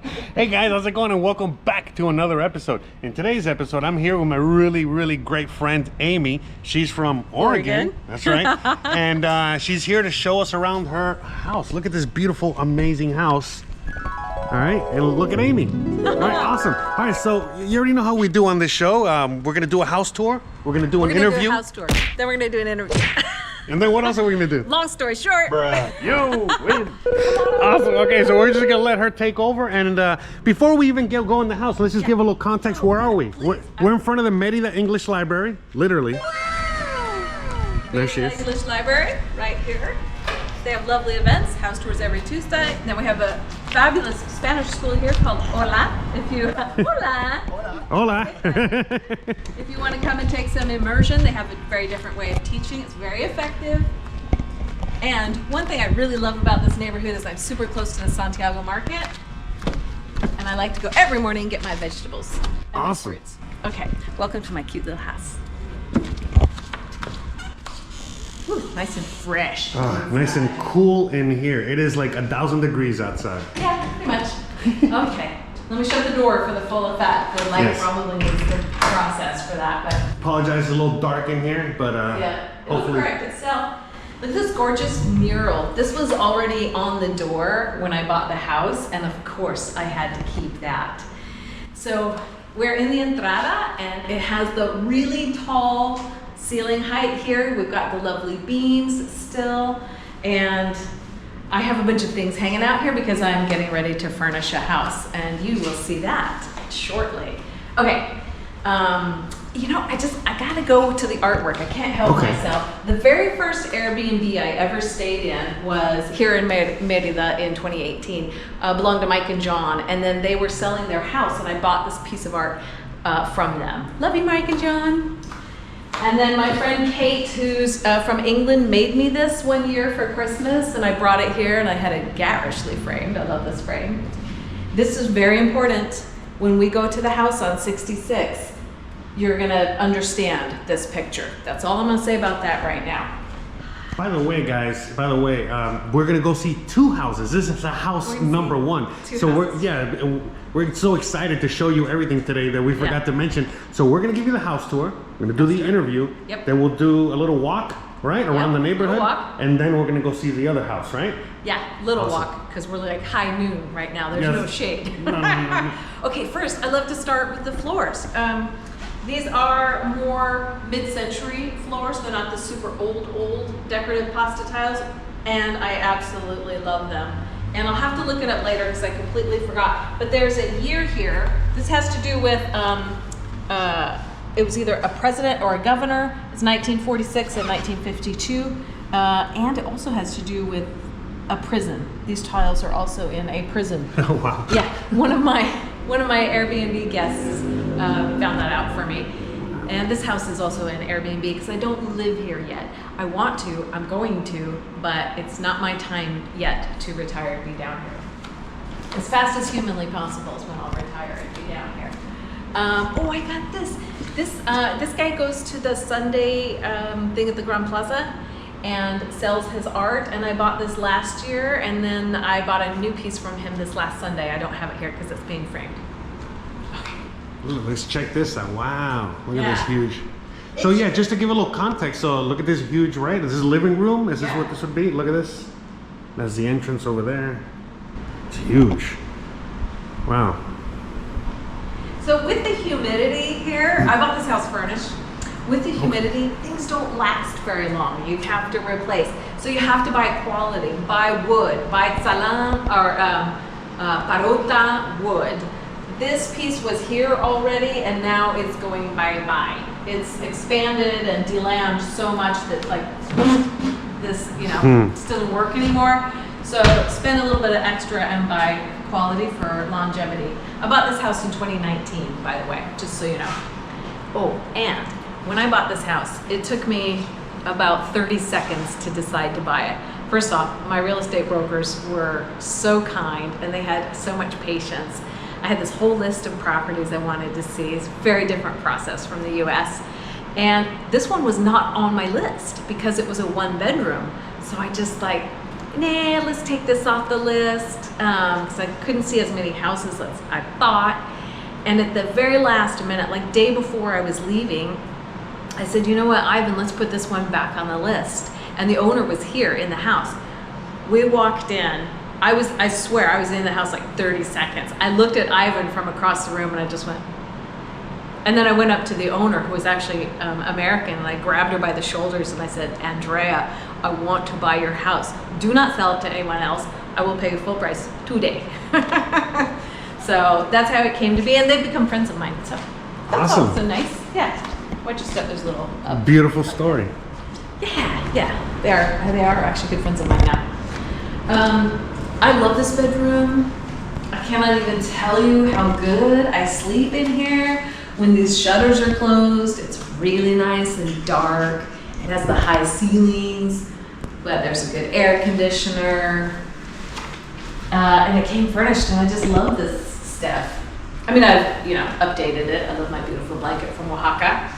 Hey guys, how's it going? And welcome back to another episode. In today's episode, I'm here with my really great friend Amy. She's from Oregon. That's right. And she's here to show us around her house. Look at this beautiful, amazing house. All right, and look at Amy. All right, awesome. All right, so you already know how we do on this show. We're gonna do a house tour. We're gonna do an interview. Do a house tour. Then we're gonna do an interview. And then what else are we gonna do? Long story short. Bruh. Yo, win. Awesome. Okay, so we're just gonna let her take over. And before we even go in the house, let's just give a little context. Where are we? We're in front of the Merida English Library, literally. There she is. English Library, right here. They have lovely events, house tours every Tuesday. Then we have a fabulous Spanish school here called Hola. If you Hola. if you want to come and take some immersion, they have a very different way of teaching. It's very effective. And one thing I really love about this neighborhood is I'm super close to the Santiago market. And I like to go every morning and get my vegetables. And awesome. my fruits. Okay, welcome to my cute little house. Ooh, nice and fresh. Nice and cool in here. It is like 1,000 degrees outside. Yeah, pretty much. Okay, let me shut the door for the full effect. The light probably needs to process for that, but apologize, it's a little dark in here, but yeah, hopefully. It'll correct itself. Look at this gorgeous mural. This was already on the door when I bought the house, and of course I had to keep that. So we're in the entrada, and it has the really tall ceiling height here. We've got the lovely beams still, and I have a bunch of things hanging out here because I'm getting ready to furnish a house, and you will see that shortly. Okay, you know, I gotta go to the artwork. I can't help myself. The very first Airbnb I ever stayed in was here in Merida in 2018. Belonged to Mike and John, and then they were selling their house, and I bought this piece of art from them. Love you, Mike and John. And then my friend Kate, who's from England, made me this one year for Christmas, and I brought it here, and I had it garishly framed. I love this frame. This is very important. When we go to the house on 66, you're gonna understand this picture. That's all I'm gonna say about that right now. By the way, guys, we're gonna go see two houses. This is a house number one. So we're so excited to show you everything today that we forgot to mention. So we're gonna give you the house tour. We're gonna do the interview. Yep. Then we'll do a little walk, right, around the neighborhood. Walk. And then we're gonna go see the other house, right? Yeah, little walk, because we're like high noon right now. There's no shade. No. Okay, first, I love to start with the floors. These are more mid-century floors. They're not the super old decorative pasta tiles, and I absolutely love them. And I'll have to look it up later because I completely forgot. But there's a year here. This has to do with, it was either a president or a governor. It's 1946 and 1952. And it also has to do with a prison. These tiles are also in a prison. Oh, wow. Yeah, one of my Airbnb guests found that out for me. And this house is also an Airbnb because I don't live here yet. I want to, I'm going to, but it's not my time yet to retire and be down here. As fast as humanly possible is when I'll retire and be down here. Oh, I got this. This guy goes to the Sunday thing at the Grand Plaza and sells his art, and I bought this last year, and then I bought a new piece from him this last Sunday. I don't have it here because it's being framed. Ooh, let's check this out. Wow, look at this huge. So yeah, just to give a little context, so look at this huge, right? Is this living room? Is this what this would be? Look at this. That's the entrance over there. It's huge. Wow. So with the humidity here, I bought this house furnished. With the humidity, things don't last very long. You have to replace. So you have to buy quality, buy wood, buy salam or parota wood. This piece was here already, and now it's going bye-bye. It's expanded and delamed so much that like this, you know, just doesn't work anymore. So spend a little bit of extra and buy quality for longevity. I bought this house in 2019, by the way, just so you know. Oh, and when I bought this house, it took me about 30 seconds to decide to buy it. First off, my real estate brokers were so kind and they had so much patience. I had this whole list of properties I wanted to see. It's a very different process from the US. And this one was not on my list because it was a one bedroom. So I just like, nah, let's take this off the list, because I couldn't see as many houses as I thought. And at the very last minute, like day before I was leaving, I said, you know what, Ivan, let's put this one back on the list. And the owner was here in the house. We walked in. I swear, I was in the house like 30 seconds. I looked at Ivan from across the room and I just went. And then I went up to the owner, who was actually American, and I grabbed her by the shoulders and I said, Andrea, I want to buy your house. Do not sell it to anyone else. I will pay you full price today. So that's how it came to be, and they've become friends of mine. So that's awesome. also nice. Yeah. Watch your step. There's a little. Beautiful story. Yeah. They are actually good friends of mine now. I love this bedroom. I cannot even tell you how good I sleep in here. When these shutters are closed, it's really nice and dark. It has the high ceilings, but there's a good air conditioner. And it came furnished, and I just love this stuff. I mean, I've updated it. I love my beautiful blanket from Oaxaca.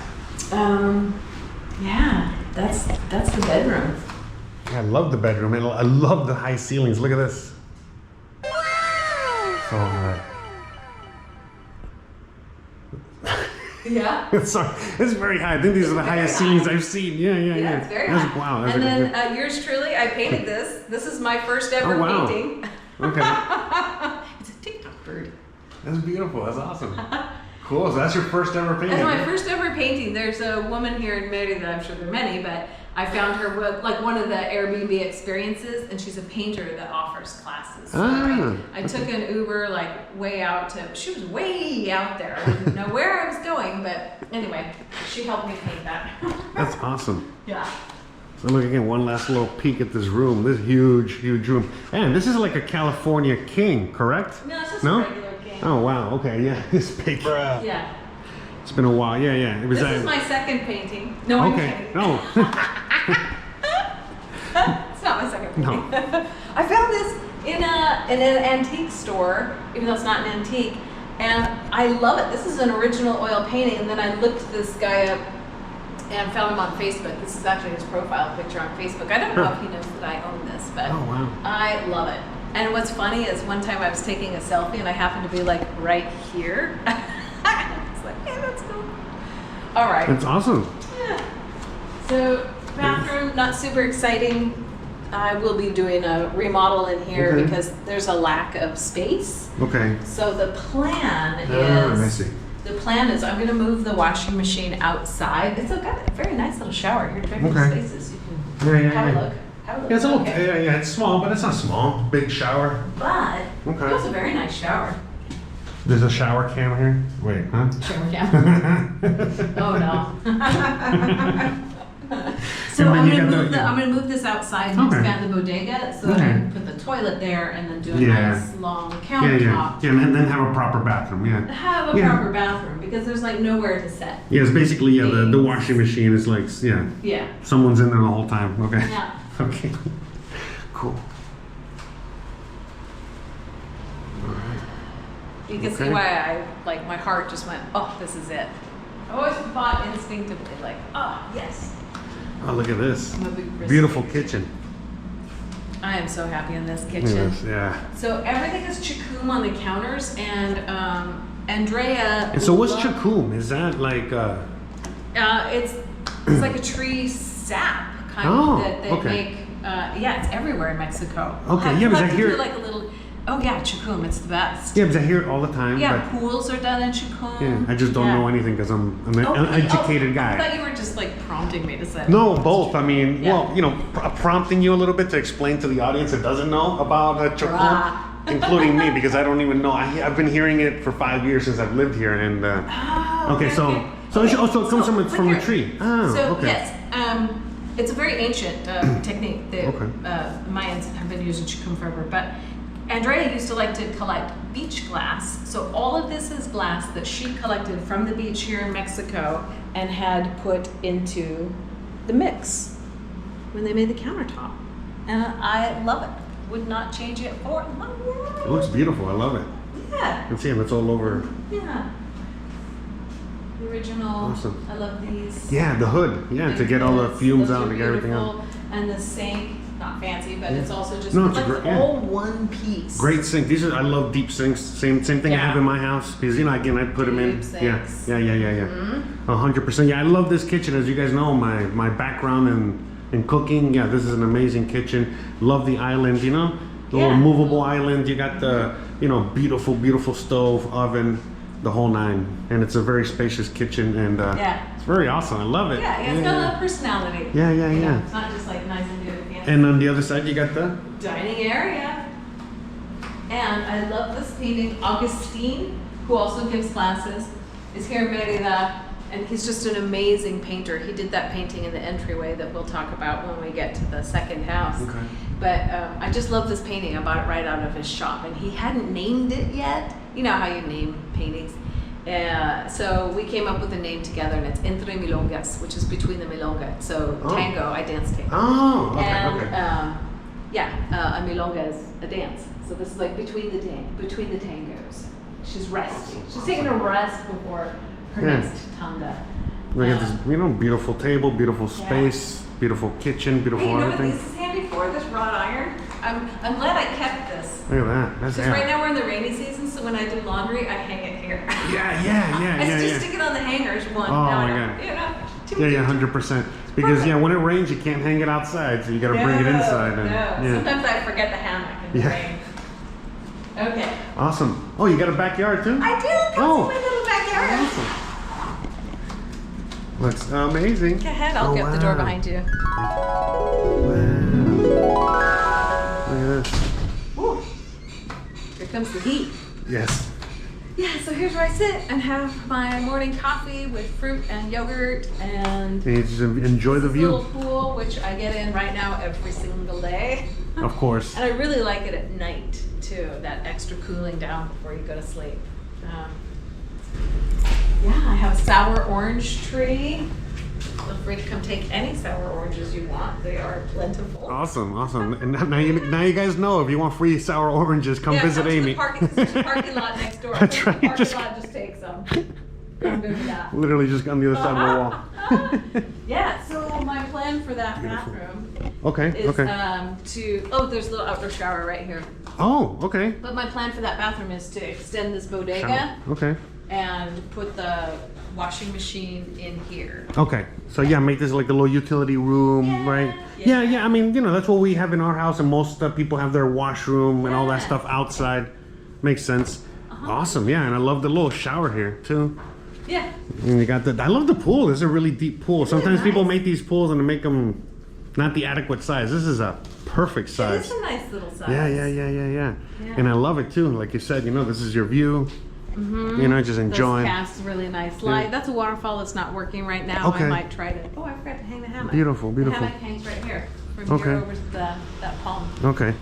Yeah, that's the bedroom. I love the bedroom, and I love the high ceilings. Look at this. So good. Yeah. Sorry, it's very high. I think these are the highest ceilings I've seen. Yeah. It's very high. Wow. And then yours truly, I painted this. This is my first ever painting. Okay. It's a TikTok bird. That's beautiful. That's awesome. Cool. So that's your first ever painting. That's my first ever painting. There's a woman here in Merida, I'm sure there are many, but I found her with like one of the Airbnb experiences, and she's a painter that offers classes. So I took an Uber like way out to, she was way out there. I didn't know where I was going, but anyway, she helped me paint that. That's awesome. Yeah. So look again, one last little peek at this room. This huge room. And this is like a California king, correct? No, it's just a regular king. Oh wow, okay, yeah, this big. Yeah. It's been a while, yeah. It was. This is my second painting. No, I'm kidding. No. It's not my second painting. No. I found this in an antique store, even though it's not an antique, and I love it. This is an original oil painting, and then I looked this guy up and found him on Facebook. This is actually his profile picture on Facebook. I don't know if he knows that I own this, but oh, wow. I love it. And what's funny is one time I was taking a selfie and I happened to be like right here. It's like, hey, that's cool. All right. That's awesome. Yeah. So bathroom, not super exciting. I will be doing a remodel in here because there's a lack of space. Okay. So the plan I see. The plan is I'm going to move the washing machine outside. It's got a very nice little shower here. Very spaces. You can have a look. Yeah, it's a little, it's small, but it's not small. Big shower. But it's a very nice shower. There's a shower cam here. Wait, huh? Shower cam. Oh no. So I'm gonna move this outside and expand the bodega so that I can put the toilet there and then do a nice long countertop. Yeah, and then have a proper bathroom. Yeah. Have a proper bathroom because there's like nowhere to set. Yeah, it's basically the washing machine is like someone's in there the whole time. Okay. Yeah. Okay. Cool. All right. You can see why my heart just went, oh, this is it. I always thought instinctively like, oh, yes. Oh, look at this. I'm a big beautiful kitchen. I am so happy in this kitchen. Yeah. So everything is chikoom on the counters, and Andrea. And so what's chikoom? Is that like? It's like a tree sap kind of that they make. It's everywhere in Mexico. Okay. Yeah, but I hear like a little. Oh yeah, chikoom, it's the best. Yeah, because I hear it all the time. Yeah, pools are done in chikoom. Yeah, I just don't know anything because I'm an uneducated guy. I thought you were just like prompting me to say. No, both. I mean, prompting you a little bit to explain to the audience that doesn't know about chikoom, including me, because I don't even know. I've been hearing it for 5 years since I've lived here, and so it comes from a tree. Yes, it's a very ancient technique. The Mayans have been using chikoom forever, but Andrea used to like to collect beach glass. So all of this is glass that she collected from the beach here in Mexico and had put into the mix when they made the countertop. And I love it. Would not change it for the world. It looks beautiful. I love it. Yeah. You can see them. It's all over. Yeah. The original. Awesome. I love these. Yeah, the hood. Yeah, to get all the fumes out and to get everything out. And the sink. not fancy, but it's also just No, it's like all one piece. Great sink. These are, I love deep sinks. Same thing I have in my house because again I put them in. Deep sinks. Yeah. 100%. Yeah, I love this kitchen. As you guys know, my background in cooking. Yeah, this is an amazing kitchen. Love the island. The little movable island. You got the beautiful stove, oven, the whole nine, and it's a very spacious kitchen and it's very awesome. I love it. Yeah, it's got a lot of personality. Yeah. It's not just like nice and good. And on the other side, you got the dining area. And I love this painting. Augustine, who also gives classes, is here in Merida, and he's just an amazing painter. He did that painting in the entryway that we'll talk about when we get to the second house. Okay. But I just love this painting. I bought it right out of his shop, and he hadn't named it yet. You know how you name paintings. So we came up with a name together, and it's Entre Milongas, which is between the milonga. So tango, I dance tango. Oh, okay, and, a milonga is a dance. So this is like between the tangos. She's resting. She's taking a rest before her next tanda. Look at this, beautiful table, beautiful space, beautiful kitchen, beautiful everything. This is handy for this wrought iron. I'm glad I kept this. Look at that. That's Because right now we're in the rainy season, so when I do laundry, I hang it here. Yeah. I just stick it on the hangers. Oh my God. Yeah, 100%. Because when it rains, you can't hang it outside, so you got to bring it inside. Sometimes I forget the hammock in the rain. Okay. Awesome. Oh, you got a backyard too? I do. That's my little backyard. Awesome. Looks amazing. Go ahead. I'll get the door behind you. Wow. Look at this. Ooh. Here comes the heat. Yes. Yeah, so here's where I sit and have my morning coffee with fruit and yogurt and you just enjoy the view. Little pool, which I get in right now every single day. Of course. And I really like it at night too, that extra cooling down before you go to sleep. I have a sour orange tree. Feel free to come take any sour oranges you want. They are plentiful. Awesome. And now you guys know, if you want free sour oranges, come visit Amy. There's a parking lot next door. That's right. Just take some. Come do that. Literally just on the other side of the wall. Yeah, so my plan for that bathroom is there's a little outdoor shower right here. Oh, okay. But my plan for that bathroom is to extend this bodega. Okay. And put the washing machine in here. Okay, so make this like a little utility room, right? Yeah. I mean, that's what we have in our house, and most people have their washroom and all that stuff outside. Makes sense. Awesome, and I love the little shower here too. Yeah. And you got I love the pool. This is a really deep pool. Sometimes people make these pools and make them not the adequate size. This is a perfect size. It's a nice little size. Yeah. And I love it too. Like you said, this is your view. Just enjoying. Those casts really nice light. That's a waterfall that's not working right now. Okay. I might try to. Oh, I forgot to hang the hammock. Beautiful. The hammock hangs right here. From here over to that palm. Okay.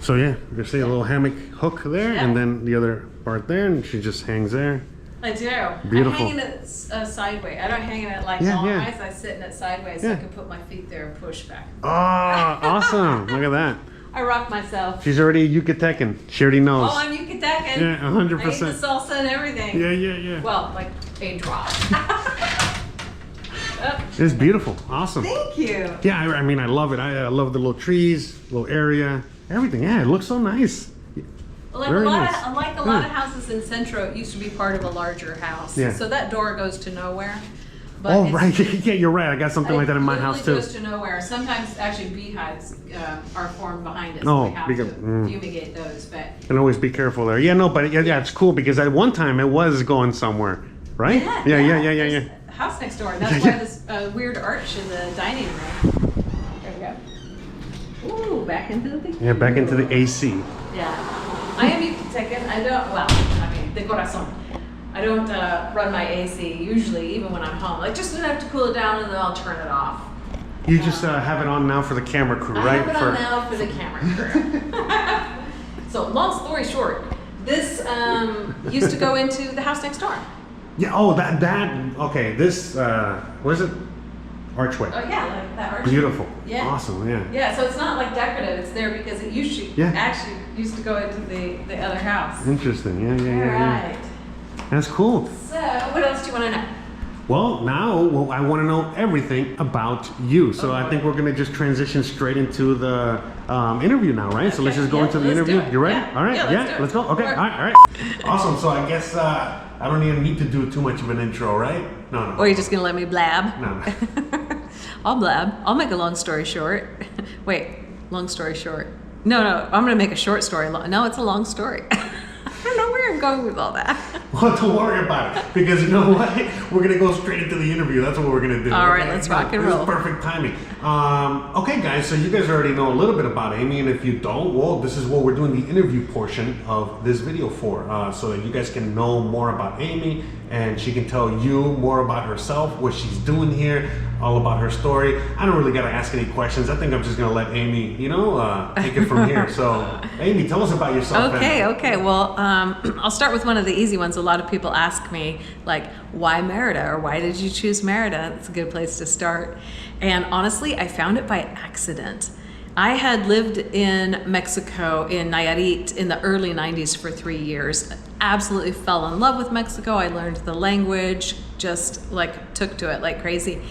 So you can see a little hammock hook there, and then the other part there, and she just hangs there. I do. Beautiful. I'm hanging it sideways. I don't hang it like long eyes. I sit in it sideways so I can put my feet there and push back. Oh, awesome. Look at that. I rock myself. She's already Yucatecan. She already knows. Oh, I'm Yucatecan. Yeah, 100%. I eat the salsa and everything. Yeah. Well, like a drop. It's beautiful. Awesome. Thank you. Yeah, I mean, I love it. I love the little trees, little area, everything. Yeah, it looks so nice. Like a lot of houses in Centro, it used to be part of a larger house. Yeah. So that door goes to nowhere. But right. Yeah, you're right. I got something like that in my house too. It goes to nowhere. Sometimes actually beehives are formed behind it. Oh, so we have to fumigate those. But and always be careful there. Yeah, no, but it's cool because at one time it was going somewhere, right? Yeah. The house next door. That's why this weird arch in the dining room. There we go. Ooh, back into the back into the AC. Yeah, I am Yucatecan. De corazón. I don't run my AC usually, even when I'm home. Like just enough to cool it down, and then I'll turn it off. You just have it on now for the camera crew, right? I have it on now for the camera crew. So long story short, this used to go into the house next door. Yeah. Oh, that. Okay. This. What is it? Archway. Oh yeah, like that archway. Beautiful. Yeah. Awesome. Yeah. Yeah. So it's not like decorative. It's there because it actually used to go into the other house. Interesting. Yeah. All right. That's cool. So what else do you want to know? Well, now I want to know everything about you. So I think we're going to just transition straight into the interview now, right? Okay, so let's just go into the interview. You ready? Yeah. All right. Yeah, let's go. Okay. All right. Awesome. So I guess I don't even need to do too much of an intro, right? No. Or you're just going to let me blab? No. I'll blab. I'll make a long story short. Wait, long story short. No, I'm going to make a short story long. No, it's a long story. I don't know where I'm going with all that. Well, don't worry about it, because you know what? We're going to go straight into the interview. That's what we're going to do. All right, let's rock and roll. This is perfect timing. Okay, guys, so you guys already know a little bit about Amy, and if you don't, well, this is what we're doing the interview portion of this video for, so that you guys can know more about Amy, and she can tell you more about herself, what she's doing here, all about her story. I don't really got to ask any questions. I think I'm just going to let Amy, take it from here. So, Amy, tell us about yourself. Okay. Well, I'll start with one of the easy ones. A lot of people ask me, like, why Merida, or why did you choose Merida? It's a good place to start. And honestly, I found it by accident. I had lived in Mexico, in Nayarit, in the early 90s for 3 years. Absolutely fell in love with Mexico. I learned the language, just like took to it like crazy.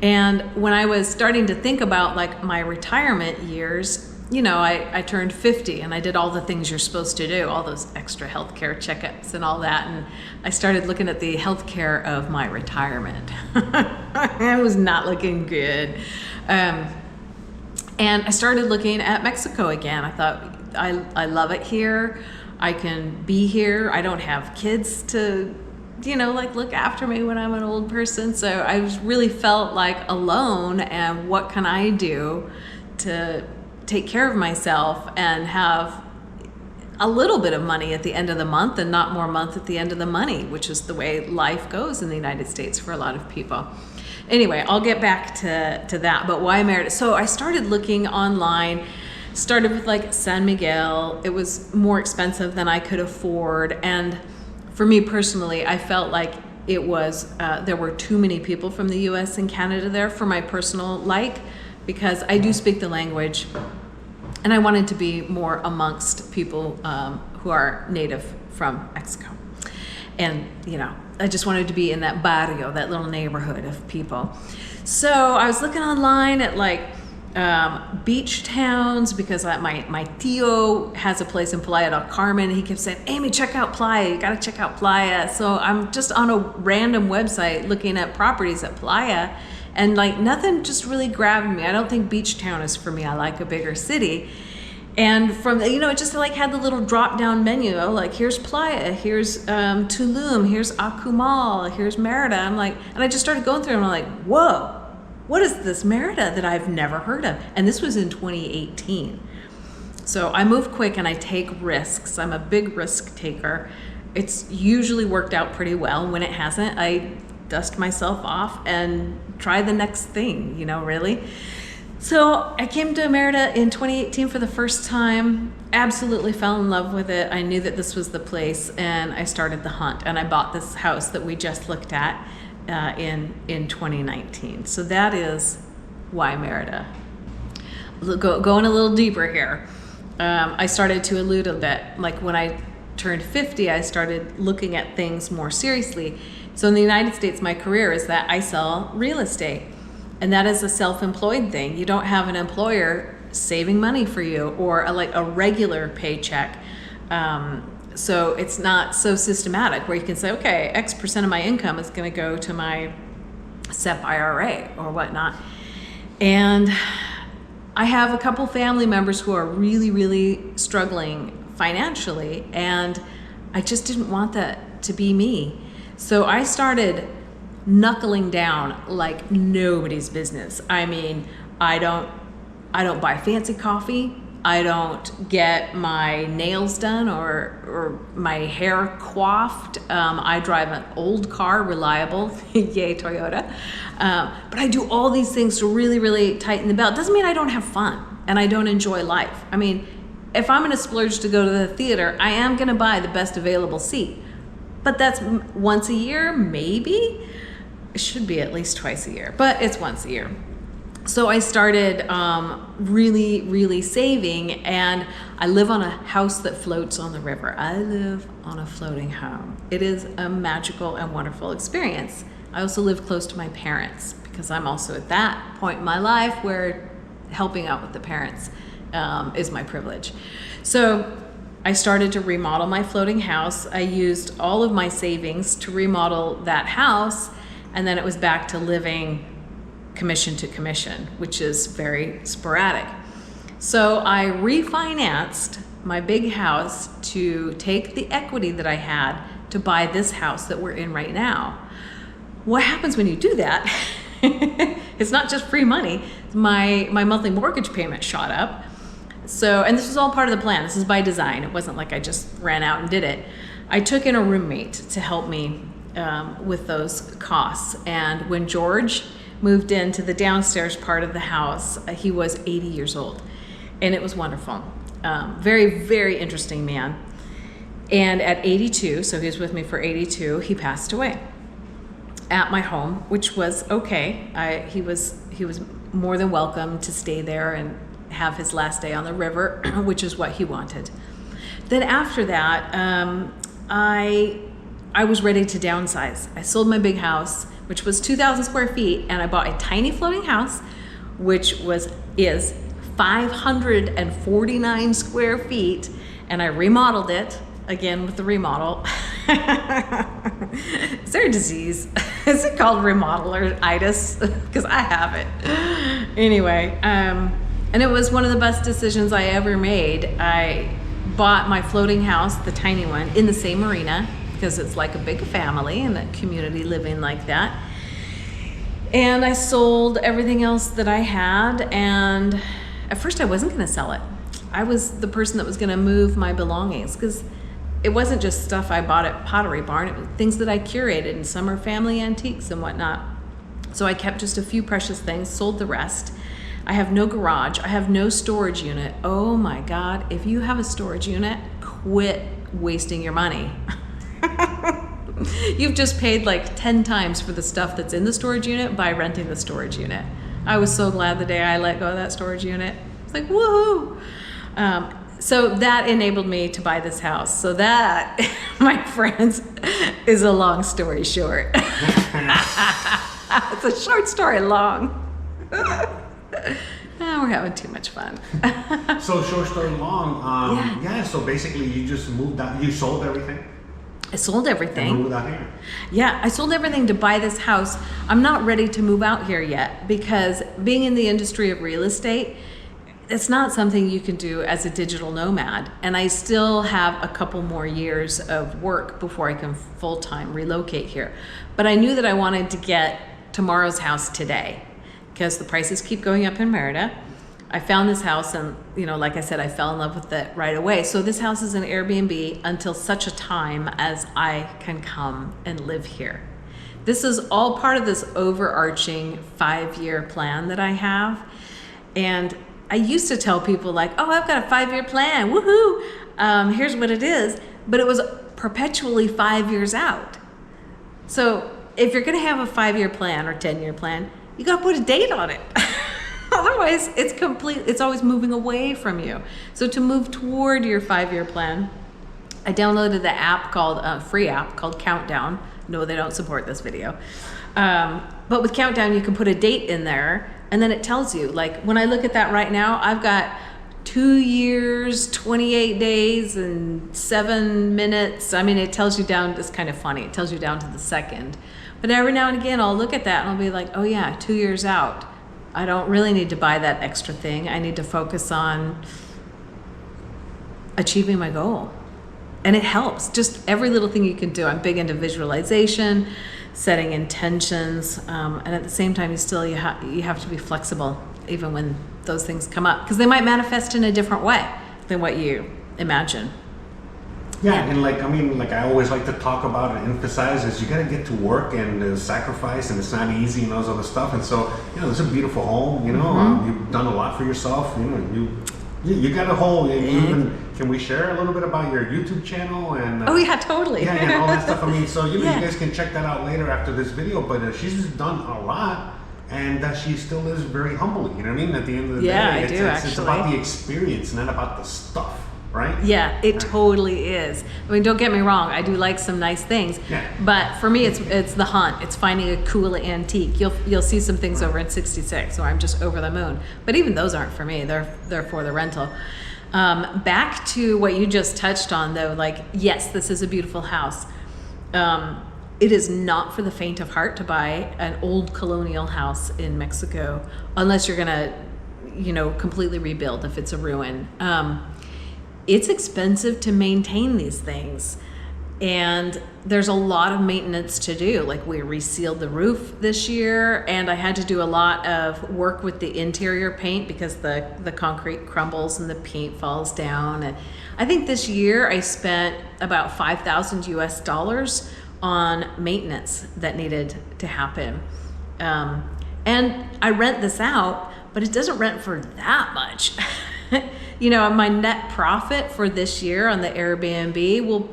And when I was starting to think about like my retirement years, I turned 50 and I did all the things you're supposed to do, all those extra healthcare checkups and all that. And I started looking at the healthcare of my retirement. It was not looking good. And I started looking at Mexico again. I thought, I love it here. I can be here. I don't have kids to, look after me when I'm an old person. So I really felt like alone, and what can I do to take care of myself and have a little bit of money at the end of the month and not more month at the end of the money, which is the way life goes in the United States for a lot of people. Anyway, I'll get back to that, but why Merida? So I started looking online, started with like San Miguel. It was more expensive than I could afford, and for me personally, I felt like it was, there were too many people from the US and Canada there for my personal like, because I do speak the language, and I wanted to be more amongst people who are native from Mexico. And, I just wanted to be in that barrio, that little neighborhood of people. So I was looking online at like beach towns, because my tío has a place in Playa del Carmen. He kept saying, Amy, check out Playa, you gotta check out Playa. So I'm just on a random website looking at properties at Playa, and like nothing just really grabbed me. I don't think beach town is for me. I like a bigger city. And from, it just like had the little drop down menu, like here's Playa, here's Tulum, here's Akumal, here's Merida. I'm like, and I just started going through and I'm like, whoa, what is this Merida that I've never heard of? And this was in 2018. So I move quick and I take risks. I'm a big risk taker. It's usually worked out pretty well. When it hasn't, I dust myself off and try the next thing, really. So I came to Merida in 2018 for the first time, absolutely fell in love with it. I knew that this was the place, and I started the hunt, and I bought this house that we just looked at in 2019. So that is why Merida. Going a little deeper here, I started to allude a bit, like when I turned 50, I started looking at things more seriously. So in the United States, my career is that I sell real estate. And that is a self-employed thing. You don't have an employer saving money for you, or a regular paycheck. So it's not so systematic where you can say, okay, X% of my income is going to go to my SEP IRA or whatnot. And I have a couple family members who are really, really struggling financially, and I just didn't want that to be me. So I started knuckling down like nobody's business. I mean, I don't buy fancy coffee. I don't get my nails done or my hair coiffed. I drive an old car, reliable, yay Toyota. But I do all these things to really, really tighten the belt. Doesn't mean I don't have fun and I don't enjoy life. I mean, if I'm gonna splurge to go to the theater, I am gonna buy the best available seat. But that's once a year, maybe? It should be at least twice a year, but it's once a year. So I started really, really saving, and I live on a house that floats on the river. I live on a floating home. It is a magical and wonderful experience. I also live close to my parents because I'm also at that point in my life where helping out with the parents is my privilege. So I started to remodel my floating house. I used all of my savings to remodel that house, and then it was back to living commission to commission, which is very sporadic. So I refinanced my big house to take the equity that I had to buy this house that we're in right now. What happens when you do that? It's not just free money. My monthly mortgage payment shot up. So, and this was all part of the plan. This is by design. It wasn't like I just ran out and did it. I took in a roommate to help me with those costs. And when George moved into the downstairs part of the house, he was 80 years old. And it was wonderful. Very, very interesting man. And at 82, so he was with me for 82, he passed away at my home, which was okay. He was more than welcome to stay there and have his last day on the river, which is what he wanted. Then after that, I was ready to downsize. I sold my big house, which was 2,000 square feet, and I bought a tiny floating house, which is 549 square feet, and I remodeled it again with the remodel. Is there a disease? Is it called remodeleritis? Because I have it. Anyway, and it was one of the best decisions I ever made. I bought my floating house, the tiny one, in the same marina, because it's like a big family and a community living like that. And I sold everything else that I had, and at first I wasn't going to sell it. I was the person that was going to move my belongings, because it wasn't just stuff I bought at Pottery Barn. It was things that I curated, and some are family antiques and whatnot. So I kept just a few precious things, sold the rest. I have no garage. I have no storage unit. Oh my God, if you have a storage unit, quit wasting your money. You've just paid like 10 times for the stuff that's in the storage unit by renting the storage unit. I was so glad the day I let go of that storage unit. It's like, woohoo! So that enabled me to buy this house. So that, my friends, is a long story short. It's a short story long. We're having too much fun. So short story long. Yeah. So basically, you just moved out. You sold everything. I sold everything. And moved out here. Yeah, I sold everything to buy this house. I'm not ready to move out here yet, because being in the industry of real estate, it's not something you can do as a digital nomad. And I still have a couple more years of work before I can full-time relocate here. But I knew that I wanted to get tomorrow's house today, because the prices keep going up in Merida. I found this house, and like I said, I fell in love with it right away. So this house is an Airbnb until such a time as I can come and live here. This is all part of this overarching 5-year plan that I have. And I used to tell people like, oh, I've got a 5-year plan, woohoo, here's what it is. But it was perpetually 5 years out. So if you're gonna have a 5-year plan or 10-year plan, you gotta put a date on it. Otherwise, it's always moving away from you. So to move toward your 5-year plan, I downloaded the app called, free app called Countdown. No, they don't support this video. But with Countdown, you can put a date in there, and then it tells you, like when I look at that right now, I've got 2 years, 28 days, and 7 minutes. I mean, it tells you down, it's kind of funny. It tells you down to the second. But every now and again, I'll look at that and I'll be like, oh yeah, 2 years out. I don't really need to buy that extra thing. I need to focus on achieving my goal. And it helps, just every little thing you can do. I'm big into visualization, setting intentions, and at the same time, you have to be flexible, even when those things come up, because they might manifest in a different way than what you imagine. Yeah, and I always like to talk about and emphasize is you got to get to work and sacrifice, and it's not easy and those other stuff. And so, it's a beautiful home. You've done a lot for yourself. You got a whole. Can we share a little bit about your YouTube channel and? Oh yeah, totally. Yeah, and all that stuff. So you guys can check that out later after this video. But she's done a lot, and that she still lives very humbly. You know what I mean? At the end of the day, I it's, do, it's about the experience, not about the stuff, right? Yeah, it totally is. I mean, don't get me wrong. I do like some nice things, but for me, it's the hunt. It's finding a cool antique. You'll see some things over in 66, or I'm just over the moon. But even those aren't for me. They're for the rental. Back to what you just touched on, though. Like, yes, this is a beautiful house. It is not for the faint of heart to buy an old colonial house in Mexico, unless you're gonna, completely rebuild if it's a ruin. It's expensive to maintain these things, and there's a lot of maintenance to do. Like, we resealed the roof this year, and I had to do a lot of work with the interior paint because the concrete crumbles and the paint falls down. And I think this year I spent about $5,000 US on maintenance that needed to happen. And I rent this out, but it doesn't rent for that much. My net profit for this year on the Airbnb will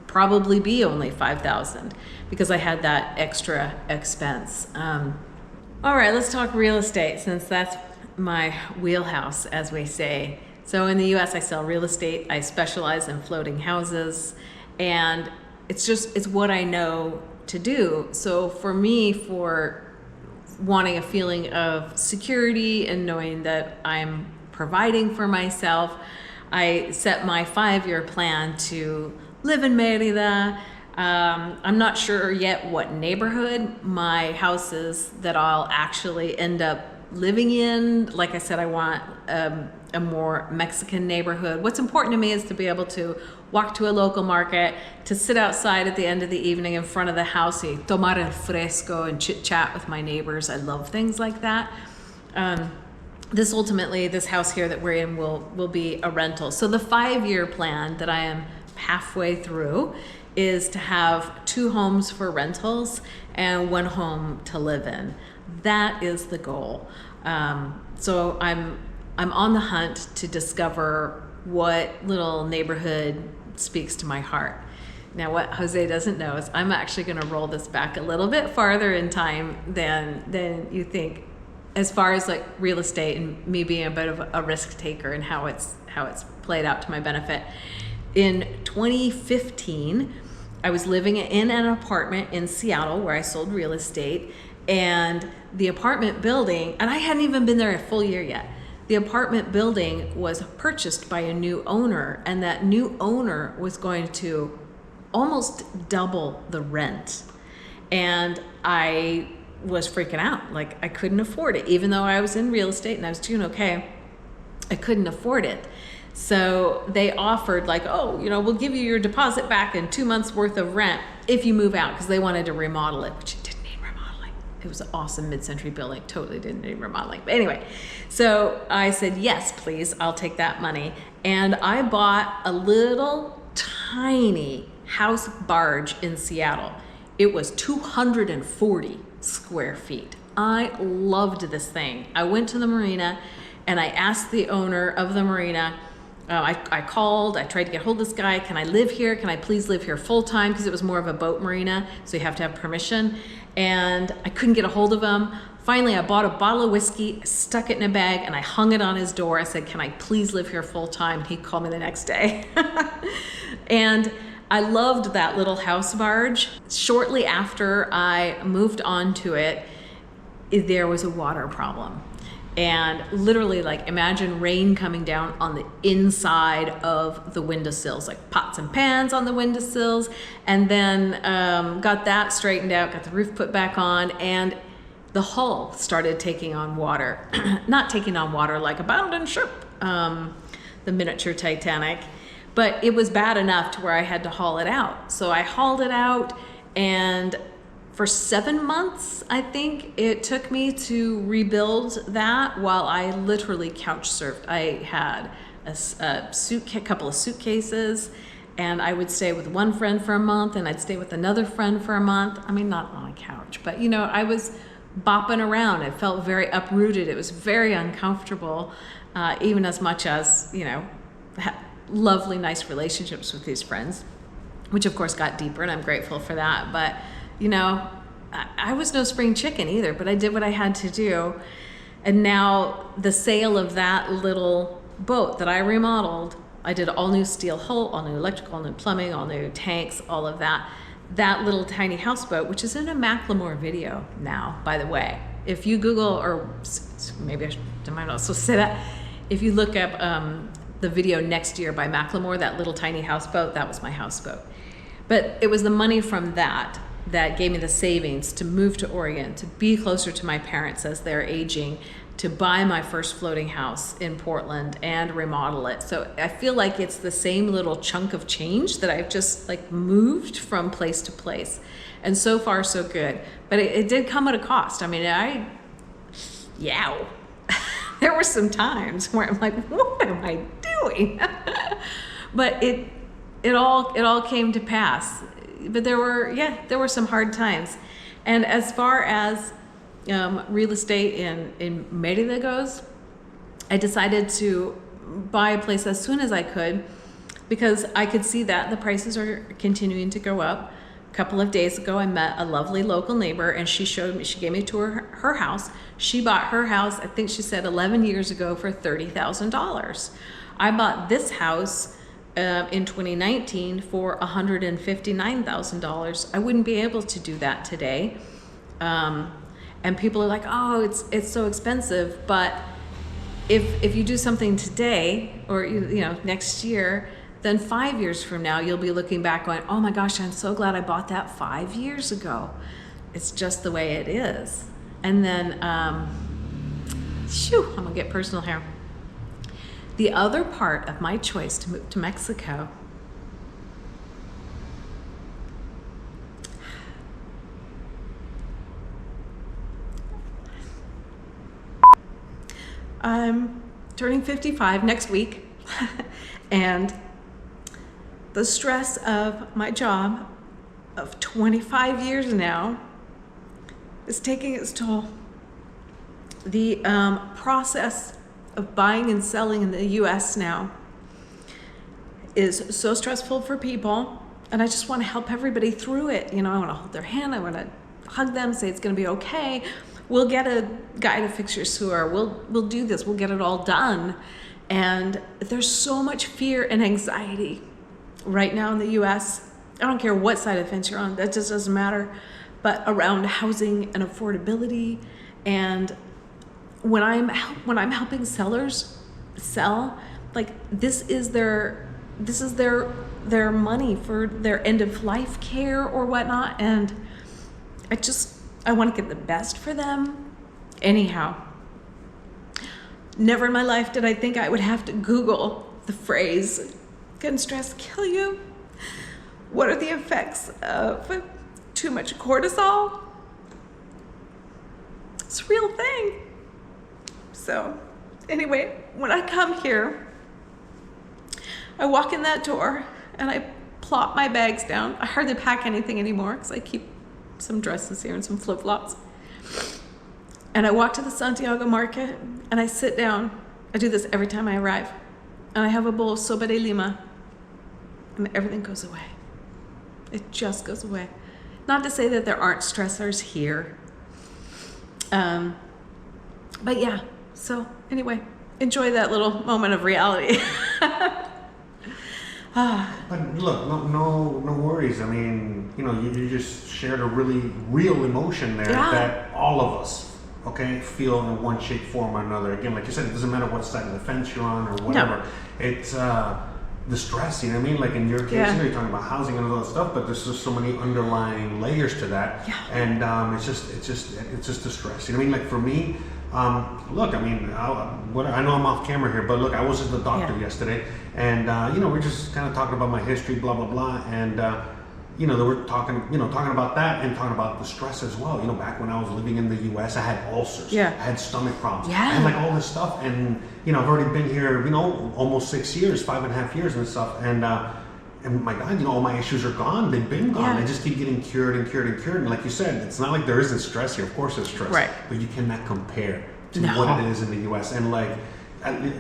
probably be only $5,000 because I had that extra expense. All right, let's talk real estate, since that's my wheelhouse, as we say. So in the US, I sell real estate. I specialize in floating houses, and it's what I know to do. So for me, for wanting a feeling of security and knowing that I'm providing for myself, I set my 5-year plan to live in Merida. I'm not sure yet what neighborhood my house is that I'll actually end up living in. Like I said, I want a more Mexican neighborhood. What's important to me is to be able to walk to a local market, to sit outside at the end of the evening in front of the house, y tomar el fresco and chit chat with my neighbors. I love things like that. This house here that we're in will be a rental. So the 5-year plan that I am halfway through is to have 2 homes for rentals and 1 home to live in. That is the goal. So I'm on the hunt to discover what little neighborhood speaks to my heart. Now, what Jose doesn't know is I'm actually going to roll this back a little bit farther in time than you think, as far as like real estate and me being a bit of a risk taker and how it's played out to my benefit. In 2015, I was living in an apartment in Seattle where I sold real estate, and the apartment building, and I hadn't even been there a full year yet. The apartment building was purchased by a new owner, and that new owner was going to almost double the rent. And I was freaking out. Like, I couldn't afford it. Even though I was in real estate and I was doing okay, I couldn't afford it. So they offered, like, we'll give you your deposit back and 2 months worth of rent if you move out, because they wanted to remodel it, which it didn't need remodeling. It was an awesome mid-century building, totally didn't need remodeling. But anyway, so I said, yes, please, I'll take that money. And I bought a little tiny house barge in Seattle. It was 240 square feet. I loved this thing. I went to the marina and I asked the owner of the marina, I called, I tried to get hold of this guy. Can I live here? Can I please live here full time? Because it was more of a boat marina, so you have to have permission. And I couldn't get a hold of him. Finally, I bought a bottle of whiskey, stuck it in a bag, and I hung it on his door. I said, can I please live here full time? He called me the next day. And I loved that little house barge. Shortly after I moved on to it, there was a water problem. And literally, like, imagine rain coming down on the inside of the windowsills, like pots and pans on the windowsills. And then got that straightened out, got the roof put back on, and the hull started taking on water. Not taking on water like abandoned ship, the miniature Titanic, but it was bad enough to where I had to haul it out. So I hauled it out, and for 7 months, I think it took me to rebuild that, while I literally couch surfed. I had a couple of suitcases, and I would stay with one friend for a month, and I'd stay with another friend for a month. I mean, not on a couch, but I was bopping around. It felt very uprooted. It was very uncomfortable, even as much as, lovely, nice relationships with these friends, which of course got deeper, and I'm grateful for that. But I was no spring chicken either, but I did what I had to do. And now the sale of that little boat that I remodeled, I did all new steel hull, all new electrical, all new plumbing, all new tanks, all of that. That little tiny houseboat, which is in a Macklemore video now, by the way. If you Google, or maybe I might also say that, if you look up the video Next Year by Macklemore, that little tiny houseboat, that was my houseboat. But it was the money from that gave me the savings to move to Oregon, to be closer to my parents as they're aging, to buy my first floating house in Portland and remodel it. So I feel like it's the same little chunk of change that I've just like moved from place to place. And so far so good. But it did come at a cost. I mean, there were some times where I'm like, what am I doing? But it all came to pass. But there were some hard times. And as far as real estate in Merida goes, I decided to buy a place as soon as I could, because I could see that the prices are continuing to go up. A couple of days ago, I met a lovely local neighbor, and she gave me a tour of her house. She bought her house, I think she said 11 years ago, for $30,000. I bought this house in 2019 for $159,000. I wouldn't be able to do that today. And people are like, oh, it's so expensive. But if you do something today, or next year, then 5 years from now, you'll be looking back going, oh my gosh, I'm so glad I bought that 5 years ago. It's just the way it is. And then, I'm gonna get personal here. The other part of my choice to move to Mexico, I'm turning 55 next week, and the stress of my job of 25 years now is taking its toll. The process of buying and selling in the US now is so stressful for people, and I just want to help everybody through it. I want to hold their hand, I want to hug them, say it's going to be okay. We'll get a guy to fix your sewer. We'll do this. We'll get it all done. And there's so much fear and anxiety right now in the US. I don't care what side of the fence you're on. That just doesn't matter. But around housing and affordability, and when I'm helping sellers sell, like this is their money for their end of life care or whatnot, and I want to get the best for them. Anyhow, never in my life did I think I would have to Google the phrase, can stress kill you? What are the effects of too much cortisol? It's a real thing. So anyway, when I come here, I walk in that door and I plop my bags down. I hardly pack anything anymore because I keep some dresses here and some flip-flops. And I walk to the Santiago market and I sit down. I do this every time I arrive. And I have a bowl of sopa de lima, and everything goes away. It just goes away. Not to say that there aren't stressors here. But yeah, so anyway, enjoy that little moment of reality. But look, no worries. I mean, you just shared a really real emotion there that all of us, feel in one shape, form, or another. Again, like you said, it doesn't matter what side of the fence you're on or whatever. No. It's the stress, you know what I mean? Like in your case, you're talking about housing and all that stuff, but there's just so many underlying layers to that. Yeah. And it's just the stress. You know what I mean? Like for me, look, I mean, I know I'm off camera here, but look, I was at the doctor yesterday, and we're just kind of talking about my history, blah blah blah, and they were talking about that and talking about the stress as well. Back when I was living in the U.S., I had ulcers, I had stomach problems, I had like all this stuff, and I've already been here, almost 6 years, 5.5 years and stuff, and my God, all my issues are gone. They've been gone. They just keep getting cured and cured and cured. And like you said, it's not like there isn't stress here. Of course there's stress. Right. But you cannot compare to what it is in the U.S. And like,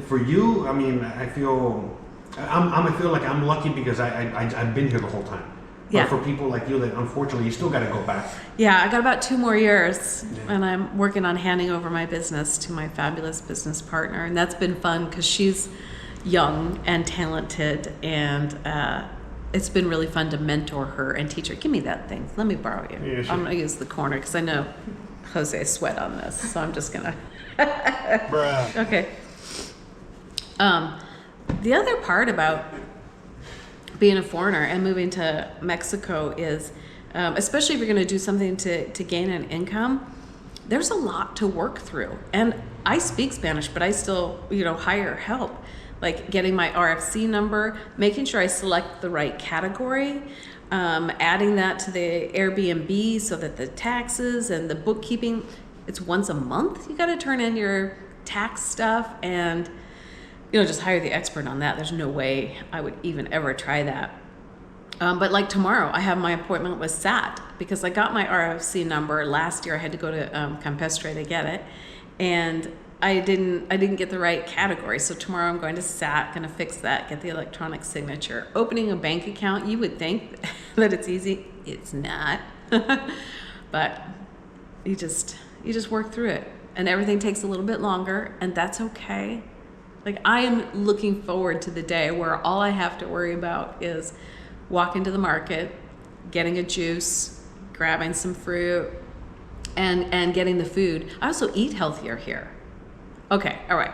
for you, I mean, I feel like I'm lucky because I've been here the whole time. Yeah. But for people like you that unfortunately you still got to go back. Yeah, I got about 2 more years, and I'm working on handing over my business to my fabulous business partner, and that's been fun because she's young and talented, and it's been really fun to mentor her and teach her. Give me that thing. Let me borrow you. Yeah, sure. I'm going to use the corner because I know Jose sweat on this, so I'm just going to. Bruh. Okay. The other part about being a foreigner and moving to Mexico is, especially if you're going to do something to gain an income, there's a lot to work through. And I speak Spanish, but I still, hire help. Like getting my RFC number, making sure I select the right category, adding that to the Airbnb so that the taxes and the bookkeeping, it's once a month. You got to turn in your tax stuff and, just hire the expert on that. There's no way I would even ever try that. But like tomorrow, I have my appointment with SAT because I got my RFC number last year. I had to go to Campestre to get it, and I didn't get the right category. So tomorrow I'm going to SAT, going to fix that, get the electronic signature. Opening a bank account, you would think that it's easy. It's not. But you just work through it, and everything takes a little bit longer, and that's okay. Like, I am looking forward to the day where all I have to worry about is walking to the market, getting a juice, grabbing some fruit, and getting the food. I also eat healthier here. Okay, all right.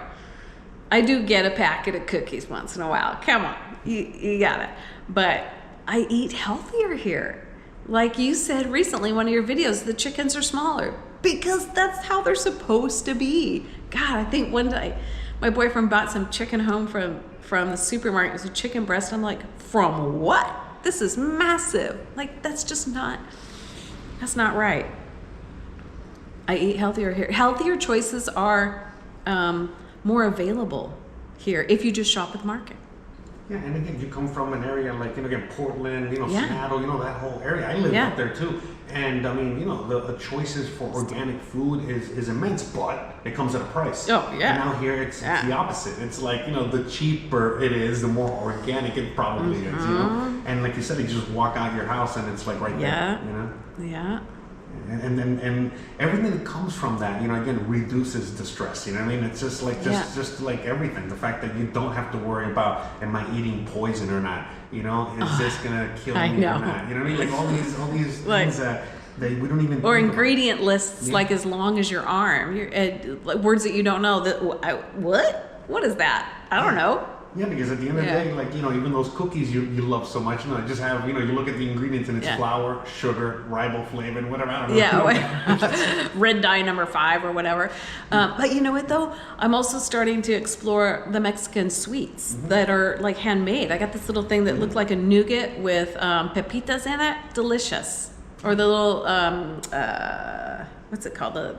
I do get a packet of cookies once in a while. Come on, you got it. But I eat healthier here. Like you said recently, one of your videos, the chickens are smaller because that's how they're supposed to be. God, I think one day my boyfriend bought some chicken home from the supermarket. It was a chicken breast. I'm like, from what? This is massive. Like, that's not right. I eat healthier here. Healthier choices are more available here if you just shop at the market. Yeah, and again, you come from an area like, again, Portland, Yeah. Seattle, that whole area. I lived Yeah. up there too. And I mean, the choices for organic food is immense, but it comes at a price. Oh, yeah. And now here it's the opposite. It's like, the cheaper it is, the more organic it probably is, And like you said, you just walk out your house and it's like right there, Yeah. And everything that comes from that, again, reduces the stress. You know what I mean? It's just like just like everything. The fact that you don't have to worry about, am I eating poison or not? Is this gonna kill me or not? You know what I mean? Like all these Like, things that we don't even. Or think ingredient lists like as long as your arm. Like words that you don't know. What is that? I don't know. Yeah, because at the end of the day, like, even those cookies you love so much, just have, you look at the ingredients and it's flour, sugar, riboflavin, whatever, I don't know. Yeah, red dye number 5 or whatever. But you know what though? I'm also starting to explore the Mexican sweets that are like handmade. I got this little thing that looked like a nougat with pepitas in it. Delicious. Or the little, what's it called?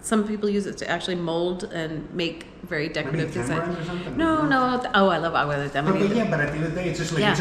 Some people use it to actually mold and make very decorative designs. No. I love agua de tamarind. But at the end of the day, it's just like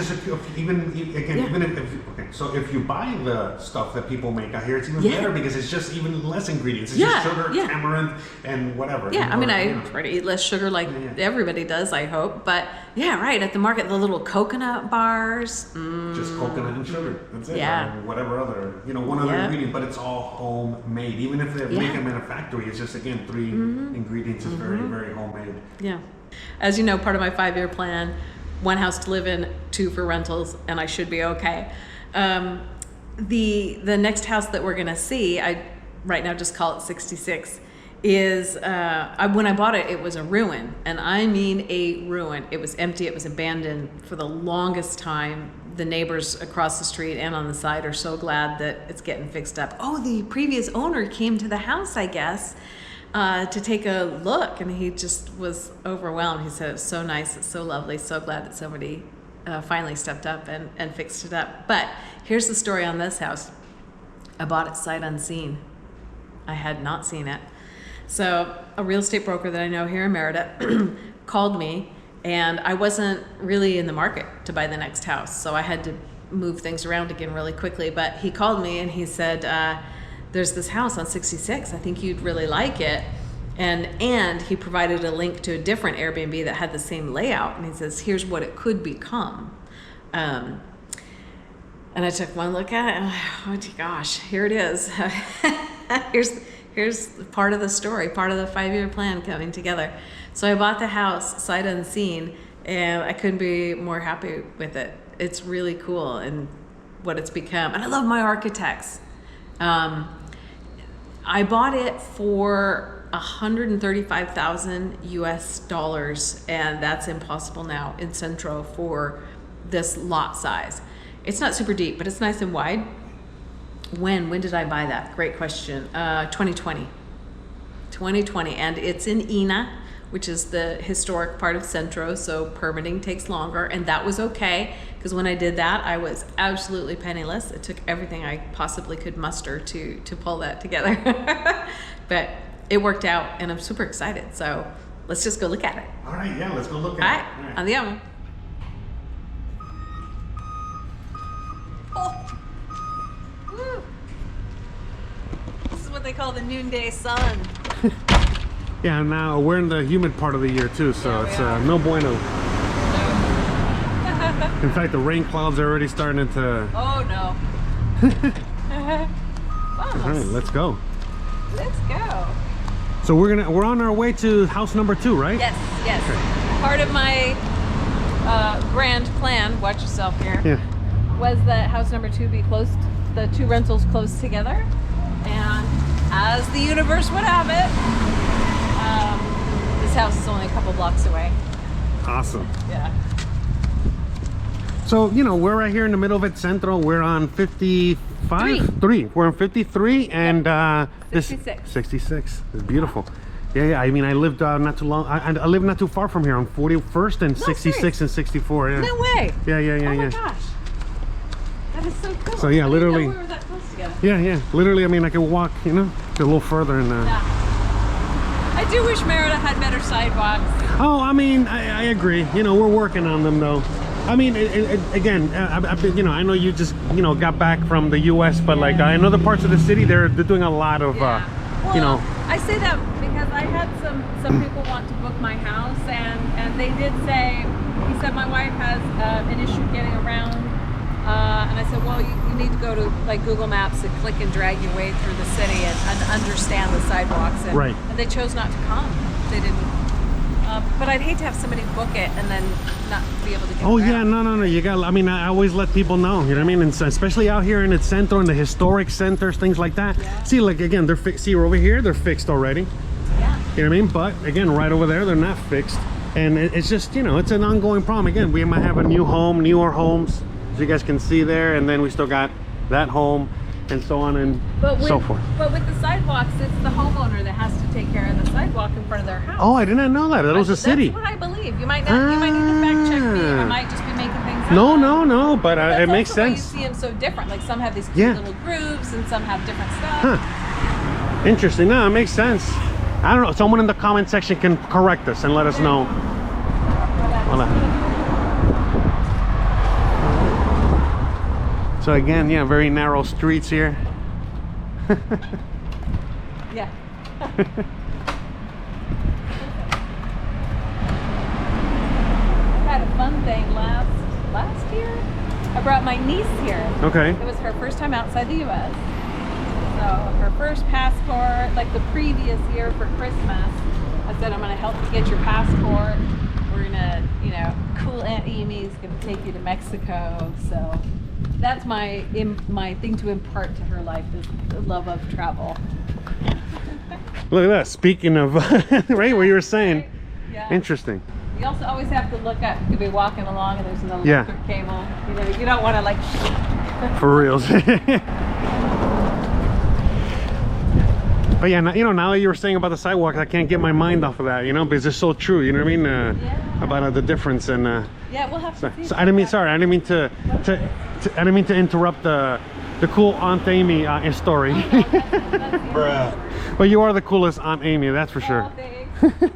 so if you buy the stuff that people make out here, it's even better because it's just even less ingredients. It's just sugar, tamarind, and whatever. Yeah, I mean, I try to eat less sugar like everybody does, I hope. But yeah, right, at the market, the little coconut bars. Just coconut and sugar. That's it. Yeah. Or whatever other, one other ingredient, but it's all homemade. Even if they make them in a factory, it's just, again, 3 ingredients is very, very homemade. Yeah. As you know, part of my 5-year plan, 1 house to live in, 2 for rentals, and I should be okay. The next house that we're going to see, I right now just call it 66, is when I bought it, it was a ruin. And I mean a ruin. It was empty. It was abandoned for the longest time. The neighbors across the street and on the side are so glad that it's getting fixed up. Oh, the previous owner came to the house, I guess, to take a look, and he just was overwhelmed. He said, it's so nice, it's so lovely, so glad that somebody finally stepped up and fixed it up. But here's the story on this house. I bought it sight unseen. I had not seen it. So a real estate broker that I know here in Merida called me, and I wasn't really in the market to buy the next house, so I had to move things around again really quickly. But he called me and he said, there's this house on 66. I think you'd really like it. And he provided a link to a different Airbnb that had the same layout. And he says, here's what it could become. And I took one look at it, and oh gosh, here it is. Here's part of the story, part of the 5-year plan coming together. So I bought the house sight unseen, and I couldn't be more happy with it. It's really cool and what it's become. And I love my architects. I bought it for $135,000 US, and that's impossible now in Centro for this lot size. It's not super deep, but it's nice and wide. When did I buy that? Great question. 2020, and it's in Ina, which is the historic part of Centro, so permitting takes longer, and that was okay, because when I did that, I was absolutely penniless. It took everything I possibly could muster to pull that together. But it worked out, and I'm super excited, so let's just go look at it. All right, yeah, let's go look at it. All right, andiamo. Oh. Woo. This is what they call the noonday sun. Yeah, now we're in the humid part of the year too, so Yeah, it's we are. no bueno. No. In fact, the rain clouds are already starting to... Oh no. All right, let's go. Let's go. So we're on our way to house number 2, right? Yes. Okay. Part of my grand plan, watch yourself here, Yeah. was that house number 2 be close, the 2 rentals close together. And as the universe would have it, this house is only a couple blocks away. Awesome. Yeah. So, you know, we're right here in the middle of it, Centro. We're on 55? 3. We're on 53, and this 66. 66. It's beautiful. Yeah. I mean, I lived not too long. I live not too far from here on 41st and 66 serious? and 64. Yeah. No way. Yeah. Oh my gosh. That is so cool. So, yeah, I didn't literally- know we were that close together. Yeah. Literally, I mean, I could walk, you know, a little further and. Yeah. I do wish Merida had better sidewalks. Oh, I mean, I agree. You know, we're working on them though. I mean, again, I've been, you know, I know you just, you know, got back from the U.S., but like in other parts of the city, they're doing a lot of, Well, you know. I say that because I had some people want to book my house, and they did say, he said my wife has an issue getting around, and I said, well, you need to go to like Google Maps and click and drag your way through the city and understand the sidewalks, and, Right. and they chose not to come. They didn't. But I'd hate to have somebody book it and then not be able to get Oh around. yeah, no. You got. I mean, I always let people know. You know what I mean? And so, especially out here in the Centro, in the historic centers, things like that. Yeah. See, like again, they're fixed. See, over here, they're fixed already. Yeah. You know what I mean? But again, right over there, they're not fixed, and it's just, you know, it's an ongoing problem. Again, we might have a new home, newer homes, as you guys can see there, and then we still got that home, and so on and so forth. But with the sidewalks, it's the homeowner that has to take care of the sidewalk in front of their house. Oh, I did not know that. That was a city. That's what I believe. You might not. You might need to fact check me. I might just be making things up. No. But That's it makes also why sense. You see them so different. Like some have these cute Yeah. little grooves, and some have different stuff. Huh. Interesting. No, it makes sense. I don't know. Someone in the comment section can correct us and let us know. Voila. So again, yeah, very narrow streets here. Yeah. I had a fun thing last year. I brought my niece here. Okay. It was her first time outside the U.S. So her first passport, like the previous year for Christmas, I said, I'm going to help you get your passport. We're going to, you know, cool Aunt Amy's going to take you to Mexico. So that's my thing to impart to her life, is the love of travel. Look at that. Speaking of, right, what you were saying. Right? Yeah. Interesting. You also always have to look up. You could be walking along and there's an Yeah. electric cable. You know, you don't want to like. For reals. But yeah, you know, now that you were saying about the sidewalks, I can't get my mind off of that, you know, because it's so true, you know what I mean? Yeah. About the difference and Yeah, we'll have to see. so I didn't mean, sorry, I didn't mean to I didn't mean to interrupt the cool Aunt Amy story. Bruh. But you are the coolest Aunt Amy, that's for sure. Oh, thanks.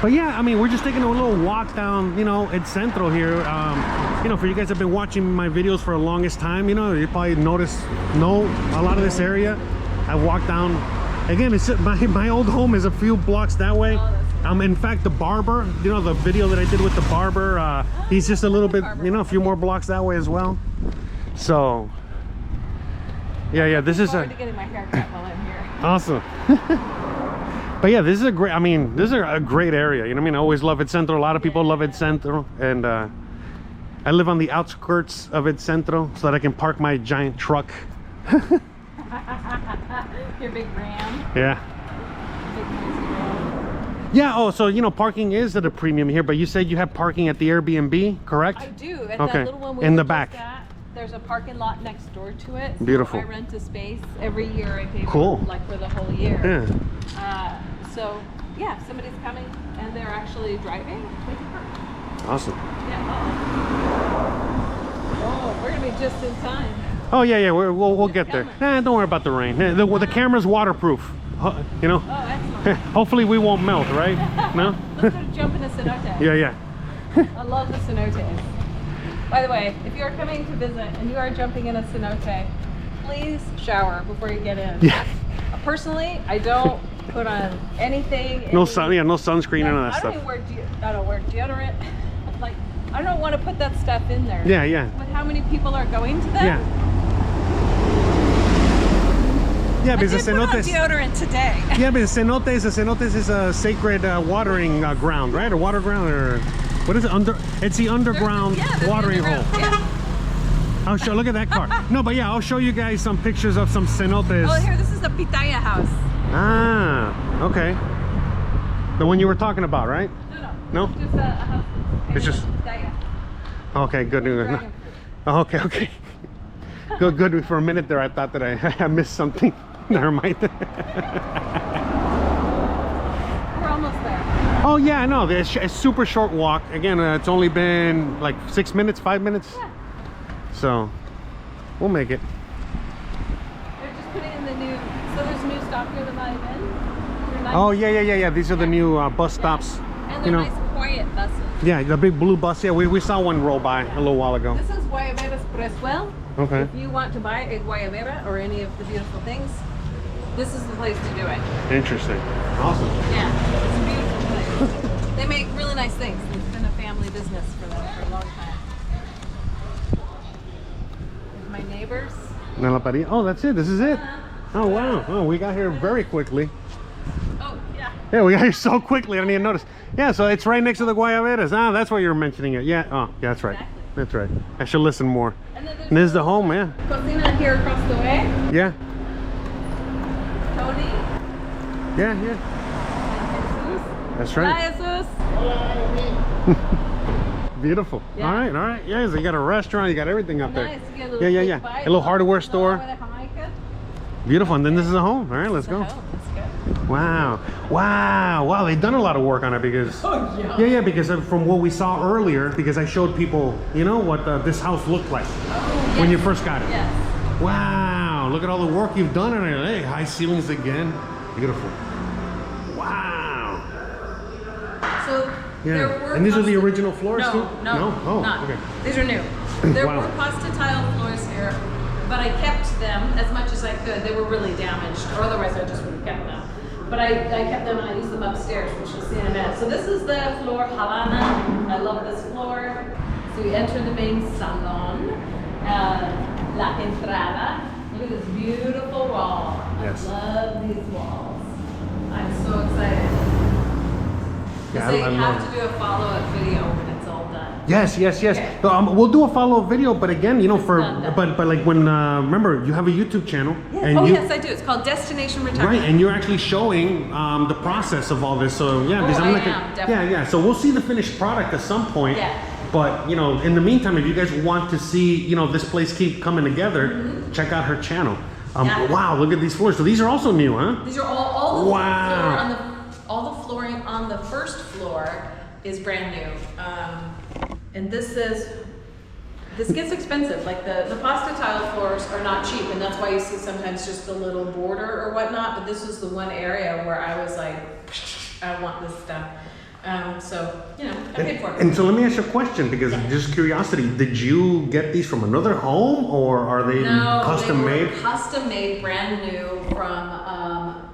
But yeah, I mean, we're just taking a little walk down, you know, at Centro here. You know, for you guys that have been watching my videos for the longest time, you know, you probably know a lot of this area. I walked down, again, it's my old home is a few blocks that way. Oh, that's In fact, the barber, you know, the video that I did with the barber, he's just a little bit, you know, a few more blocks that way as well. So, yeah, this is to getting my hair cut while I'm here. awesome. But yeah, this is a great, I mean, this is a great area. You know what I mean? I always love Ed Centro. A lot of people love Ed Centro. And I live on the outskirts of Ed Centro so that I can park my giant truck. Your big Ram. Yeah. Big nice Ram. Yeah, oh, so, you know, parking is at a premium here, but you said you have parking at the Airbnb, correct? I do. At Okay. that little one we In were the just back. at, there's a parking lot next door to it. So Beautiful. I rent a space every year. I pay Cool. for, like for the whole year. Yeah. So yeah, if somebody's coming and they're actually driving, we can park. Awesome. Yeah. Oh, we're gonna be just in time. Oh, yeah, we'll get there. coming. Don't worry about the rain. The camera's waterproof, you know? Oh, excellent. Hopefully we won't melt, right? No? Let's go jump in a cenote. Yeah. I love the cenotes. By the way, if you're coming to visit and you are jumping in a cenote, please shower before you get in. Yeah. Personally, I don't put on anything. No sun, yeah, no sunscreen, none of that I stuff. don't wear deodorant. Like, I don't want to put that stuff in there. Yeah. With how many people are going to them? Yeah. Yeah, I because did the put on cenotes. deodorant today. Yeah, but the cenotes is a sacred watering ground, right? Or water ground, or what is it? It's the underground There's the watering underground, hole. Yeah. I'll show. Look at that car. No, but yeah, I'll show you guys some pictures of some cenotes. Oh, here, this is the pitaya house. Ah, okay. The one you were talking about, right? No? No? Just a house. It's just- pitaya. Okay, good. Dragon Oh, okay. Good. For a minute there, I thought that I missed something. Never mind. fruit. We're almost there. Oh yeah, I know. It's a super short walk. Again, it's only been like 6 minutes, 5 minutes. Yeah. So we'll make it. They're just putting in the new, so there's a new stop here, the Mayan. Oh yeah. These are the new bus stops. And You they're know. nice quiet buses. Yeah, the big blue bus. Yeah, we saw one roll by a little while ago. This is Guayabera Expressway. Okay. If you want to buy a Guayabera or any of the beautiful things, this is the place to do it. Interesting. Awesome. Yeah, it's a beautiful place. They make really nice things. It's been a family business for them for a long time. There's my neighbors. Oh, that's it. This is it. Oh wow. Oh, we got here very quickly. Oh, yeah. Yeah, we got here so quickly. I didn't even notice. Yeah, so it's right next to the Guayaberas. Ah, that's why you were mentioning it. Yeah. Oh, yeah, that's right. Exactly. That's right. I should listen more. And then And this is the home, yeah. Cocina here across the way. Yeah. Tony. Yeah. And Jesus. That's right. Hola, Jesus. Beautiful. Yeah. All right. Yeah, so you got a restaurant, you got everything up there. Nice. You get a little Yeah. quick A bite. little hardware Oh, store. with a Jamaica. Beautiful. And then this is a home. All right, let's go. Oh, that's good. Wow. They've done a lot of work on it because yeah, because from what we saw earlier, because I showed people, you know, what this house looked like when you first got it. Yes. Wow, look at all the work you've done on it. Hey, high ceilings again. Beautiful. Wow. So there were And these are the pasta- original floors too? No, Oh, not. okay. These are new. There Wow. were pasta tile floors here, but I kept them as much as I could. They were really damaged, or otherwise I just would have kept them. But I kept them and I used them upstairs, which you'll see in a minute. So this is the floor Havana. I love this floor. So you enter the main salon, la entrada. Look at this beautiful wall. Yes. I love these walls. I'm so excited. Yeah, So you I love have it. to do a follow-up video when it's all done. Yes. Okay. So, we'll do a follow-up video, but again, you know, Done. but like when remember you have a YouTube channel, and Oh you, yes, I do. It's called Destination Retirement. right, and you're actually showing the process of all this. So yeah, because Oh, I'm I not am, gonna, definitely. yeah. So we'll see the finished product at some point. Yeah. But you know, in the meantime, if you guys want to see, you know, this place keep coming together, check out her channel. Yeah. Wow, look at these floors. So these are also new, huh? These are all the Wow. floor on all the flooring on the first floor is brand new. And this gets expensive. Like the pasta tile floors are not cheap, and that's why you see sometimes just a little border or whatnot. But this was the one area where I was like, I want this stuff. So you know, I paid for it. And so let me ask you a question, because just curiosity, did you get these from another home, or are they No, custom they were made? custom made, brand new from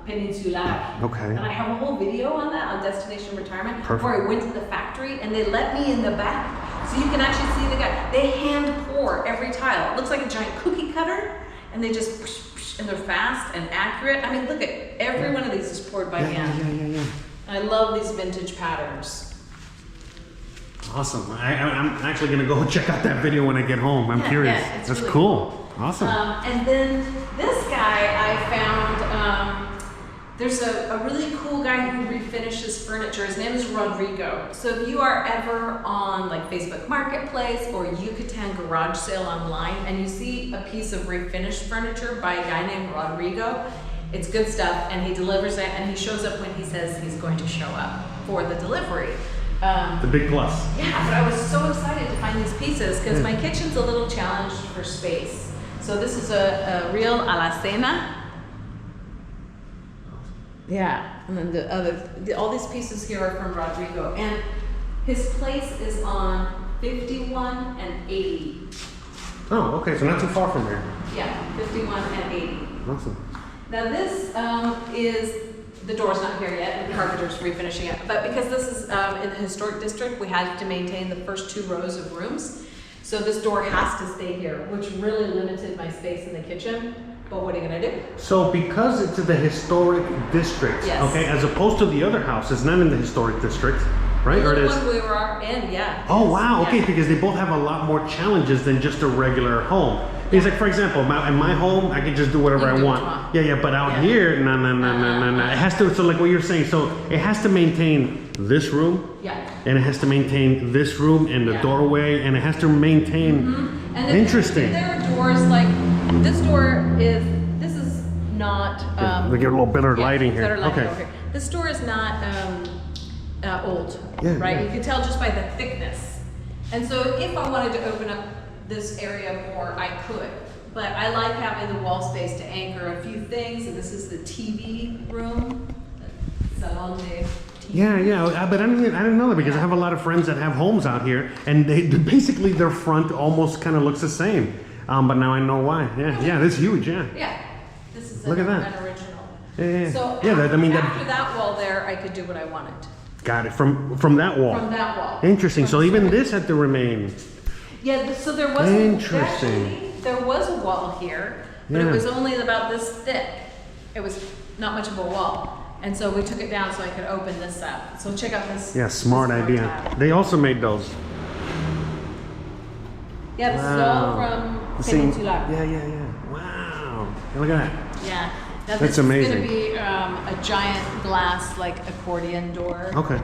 Peninsular. Okay. And I have a whole video on that, on Destination Retirement, Perfect. where I went to the factory and they let me in the back. So you can actually see the guy. They hand pour every tile. It looks like a giant cookie cutter, and they just push, and they're fast and accurate. I mean, look at every one of these is poured by hand. Yeah. I love these vintage patterns. Awesome. I'm actually gonna go check out that video when I get home. I'm curious. It's That's really cool. Awesome. And then this guy I found, there's a really cool guy who refinishes furniture. His name is Rodrigo. So if you are ever on like Facebook Marketplace or Yucatan garage sale online and you see a piece of refinished furniture by a guy named Rodrigo, it's good stuff, and he delivers it, and he shows up when he says he's going to show up for the delivery. The big plus. Yeah, but I was so excited to find these pieces because my kitchen's a little challenged for space. So this is a real alacena. Yeah, and then all these pieces here are from Rodrigo, and his place is on 51 and 80. Oh, okay, so not too far from here. Yeah, 51 and 80. Awesome. Now this the door's not here yet, and the carpenter's refinishing it. But because this is in the historic district, we had to maintain the first 2 rows of rooms. So this door has to stay here, which really limited my space in the kitchen. But what are you gonna do? So because it's the historic district, Yes. okay, as opposed to the other house, it's not in the historic district, right? Or it The is? one we were in, yeah. Oh wow, okay, Yeah. because they both have a lot more challenges than just a regular home. Because like for example, in my home, I can just do whatever You I can do want. what you want. Yeah, but out Yeah. here, no. It has to. So like what you're saying, so it has to maintain this room, Yeah. and it has to maintain this room and the Yeah. doorway, and it has to maintain. And then Interesting. There are doors like this door is. This is not. We get a little better yeah, lighting here. better lighting Okay. over here. This door is not old, Yeah, right? yeah. You can tell just by the thickness. And so if I wanted to open up this area more, I could. But I like having the wall space to anchor a few things. And this is the TV room. Salon de TV. Yeah, but I didn't know that because I have a lot of friends that have homes out here, and they basically their front almost kind of looks the same. But now I know why. Yeah, that's huge. Yeah. Yeah. This is Look at an that. original. Yeah. So Yeah, after that wall there, I could do what I wanted. Got it from that wall. From that wall. Interesting. So From even the- this had to remain. Yeah, so there was Interesting. there was a wall here, but Yeah. it was only about this thick. It was not much of a wall. And so we took it down so I could open this up. So check out this. Yeah, smart this door idea. tab. They also made those. Yeah, this is all Wow. from The same- Peninsular. Yeah. Wow. Look at that. Yeah. Now That's this amazing. is going to be a giant glass like accordion door Okay.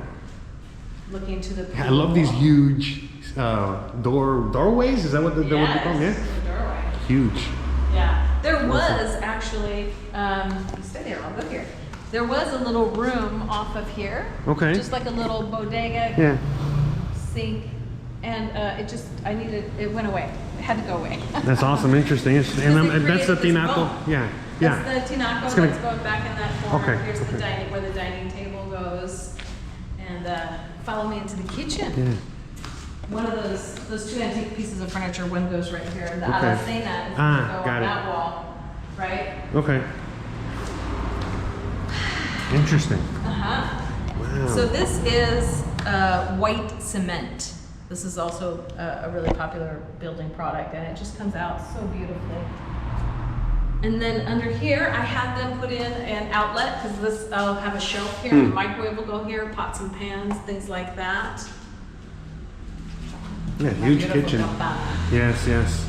looking to the pool. Yeah, I love these huge doorways. Is that what they Yes, call them? Yeah. the doorway. Huge. Yeah, there was actually, you stay there, I'll go here. There was a little room off of here. Okay. Just like a little bodega Yeah. sink. And it went away. It had to go away. That's awesome. Interesting. And Because they that's the created this tinaco. bone. Yeah. That's the tinaco It's gonna- that's going back in that corner. Okay, Here's okay. the dining, where the dining table goes. And follow me into the kitchen. Yeah. One of those 2 antique pieces of furniture, one goes right here. And the Okay. alacena is Ah, going to go got on it. that wall, right? Okay. Interesting. Uh-huh. Wow. So this is white cement. This is also a really popular building product, and it just comes out so beautifully. And then under here, I had them put in an outlet because I'll have a shelf here. The microwave will go here, pots and pans, things like that. Yeah, My huge beautiful kitchen. campana. Yes.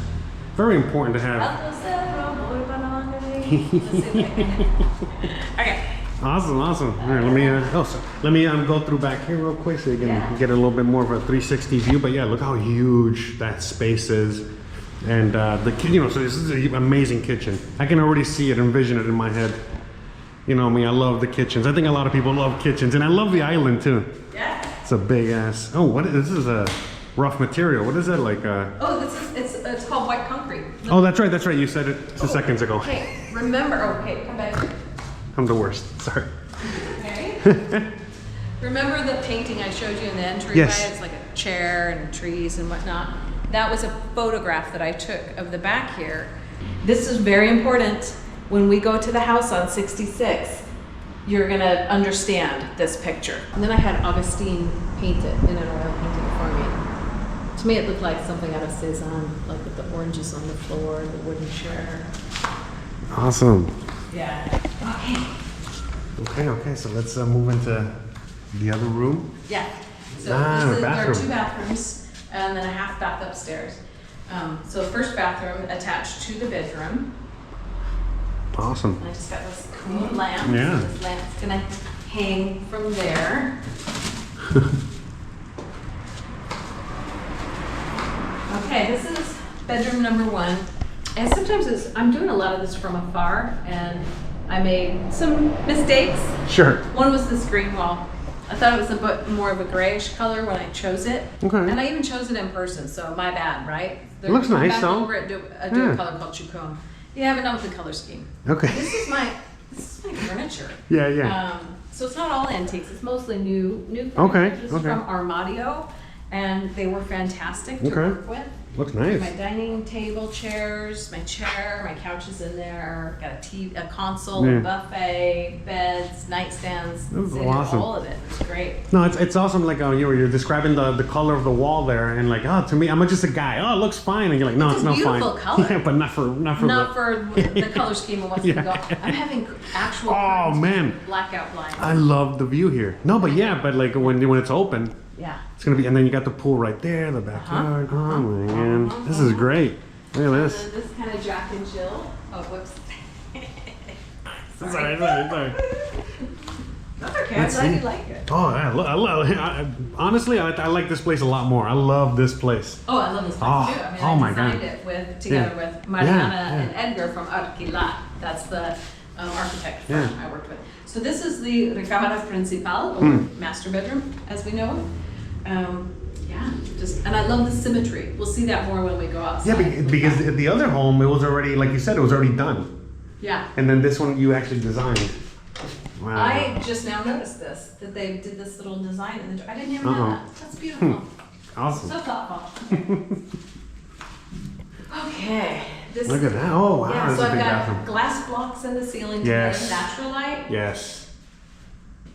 Very important to have. Alto cerro, voy para donde vi. Let's see if I can- Okay. Awesome. All right, let me go through back here real quick so you can Yeah. get a little bit more of a 360 view. But yeah, look how huge that space is, and the so this is an amazing kitchen. I can already see it, envision it in my head. You know me, I love the kitchens. I think a lot of people love kitchens, and I love the island too. Yeah. It's a big ass. Oh, this is a rough material. What is that like? Oh, it's called white concrete. Oh, that's right. You said it 2 seconds ago. Okay, remember, come back. I'm the worst. Sorry. Okay. Remember the painting I showed you in the entryway? Yes. It's like a chair and trees and whatnot. That was a photograph that I took of the back here. This is very important. When we go to the house on 66, you're gonna understand this picture. And then I had Augustine paint it in an oil painting for me. To me, it looked like something out of Cezanne, like with the oranges on the floor and the wooden chair. Awesome. Yeah. Okay, so let's move into the other room. Yeah. So there are 2 bathrooms and then a half bath upstairs. So first bathroom attached to the bedroom. Awesome. And I just got this cool lamp. Yeah. So this lamp's gonna hang from there. Okay, this is bedroom number 1. And sometimes I'm doing a lot of this from afar, and I made some mistakes. Sure. One was this green wall. I thought it was a bit more of a grayish color when I chose it. Okay. And I even chose it in person, so my bad, right? It looks nice, back though. over it, do a Yeah. color called Chacon. Yeah, but not with the color scheme. Okay. This is my furniture. Yeah. So it's not all antiques. It's mostly new furniture. Okay, This is okay. from Armadio, and they were fantastic to Okay. work with. Looks nice. My dining table chairs, my chair, my couch is in there. Got a TV, a console, Yeah. a buffet, beds, nightstands. This is It's awesome. All of it. It's great. No, it's awesome. Like you're describing the color of the wall there, and like, oh, to me, I'm just a guy. Oh, it looks fine, and you're like, no, it's a not fine. beautiful color. Yeah, but not for Not for the color scheme of what's Yeah. going to go. I'm having actual Oh, man. blackout blinds. I love the view here. No, but yeah, but like when it's open, Yeah. it's gonna be, and then you got the pool right there, the backyard. Oh man, this is great. Look at this. This kind of Jack and Jill. Oh, whoops. Sorry. That's okay. Let's I'm glad see. you like it. Oh, I love. Honestly, I like this place a lot more. I love this place. Oh, I love this place Oh, too. I mean, oh my I designed God. it together Yeah. with Mariana Yeah. and Edgar from Arquilat. That's the architect firm Yeah. I worked with. So this is the recámara principal, or master bedroom, as we know it. And I love the symmetry. We'll see that more when we go outside. Yeah, because the other home, it was already, like you said, it was already done. Yeah. And then this one you actually designed. Wow. I just now noticed this, that they did this little design in the, I didn't even know that. That's beautiful. Awesome. So thoughtful. Okay. Look at that. Oh, wow. Yeah, This so is a I've big got bathroom. glass blocks in the ceiling to Yes. get natural light. Yes.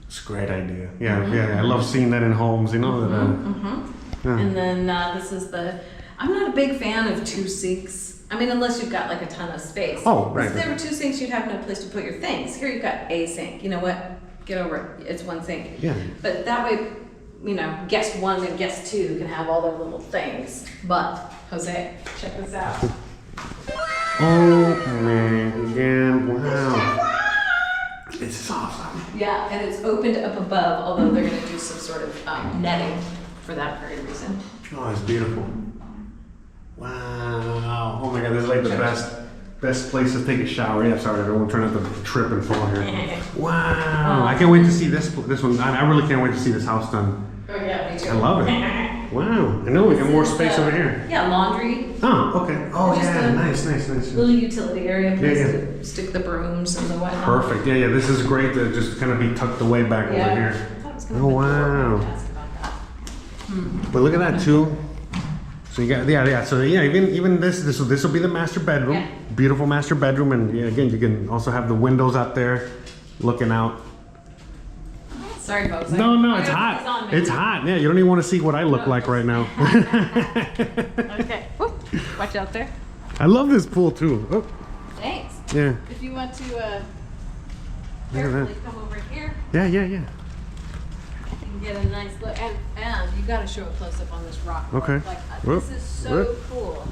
It's a great idea. Yeah. I love seeing that in homes, you know. Yeah. And then this is I'm not a big fan of 2 sinks. I mean, unless you've got like a ton of space. Oh, right. If there were 2 sinks, you'd have no place to put your things. Here you've got a sink. You know what? Get over it. It's 1 sink. Yeah. But that way, guest 1 and guest 2 can have all their little things. But, Jose, check this out. Oh, man. Again. Wow. This is awesome. Yeah, and it's opened up above, although they're going to do some sort of netting for that very reason. Oh, it's beautiful. Wow. Oh my God, this is like the best place to take a shower. Yeah, sorry, everyone trying not to trip and fall here. Wow. I can't wait to see this one. I really can't wait to see this house done. Oh yeah, me too. I love it. Wow. I know we got more space over here. Yeah, laundry. Oh, okay. Oh, Just yeah. a Nice. Little utility area, place Yeah. to stick the brooms and the whatnot. Perfect. Yeah. This is great to just kind of be tucked away back over Yeah. here. I thought it was gonna Oh, be cool. wow. Ask about that. But look at that too. So you got So even this will be the master bedroom. Yeah. Beautiful master bedroom, and again you can also have the windows out there, looking out. Sorry, folks. No, I it's gotta hot. put this on, maybe. It's hot. Yeah, you don't even want to see what I look like right now. Okay. Whoop. Watch out there. I love this pool too. Oh, Thanks. yeah. If you want to Look at carefully that. come over here, Yeah. you can get a nice look. And you got to show a close up on this rock. Okay. Like, Whoop. this is so Whoop. cool.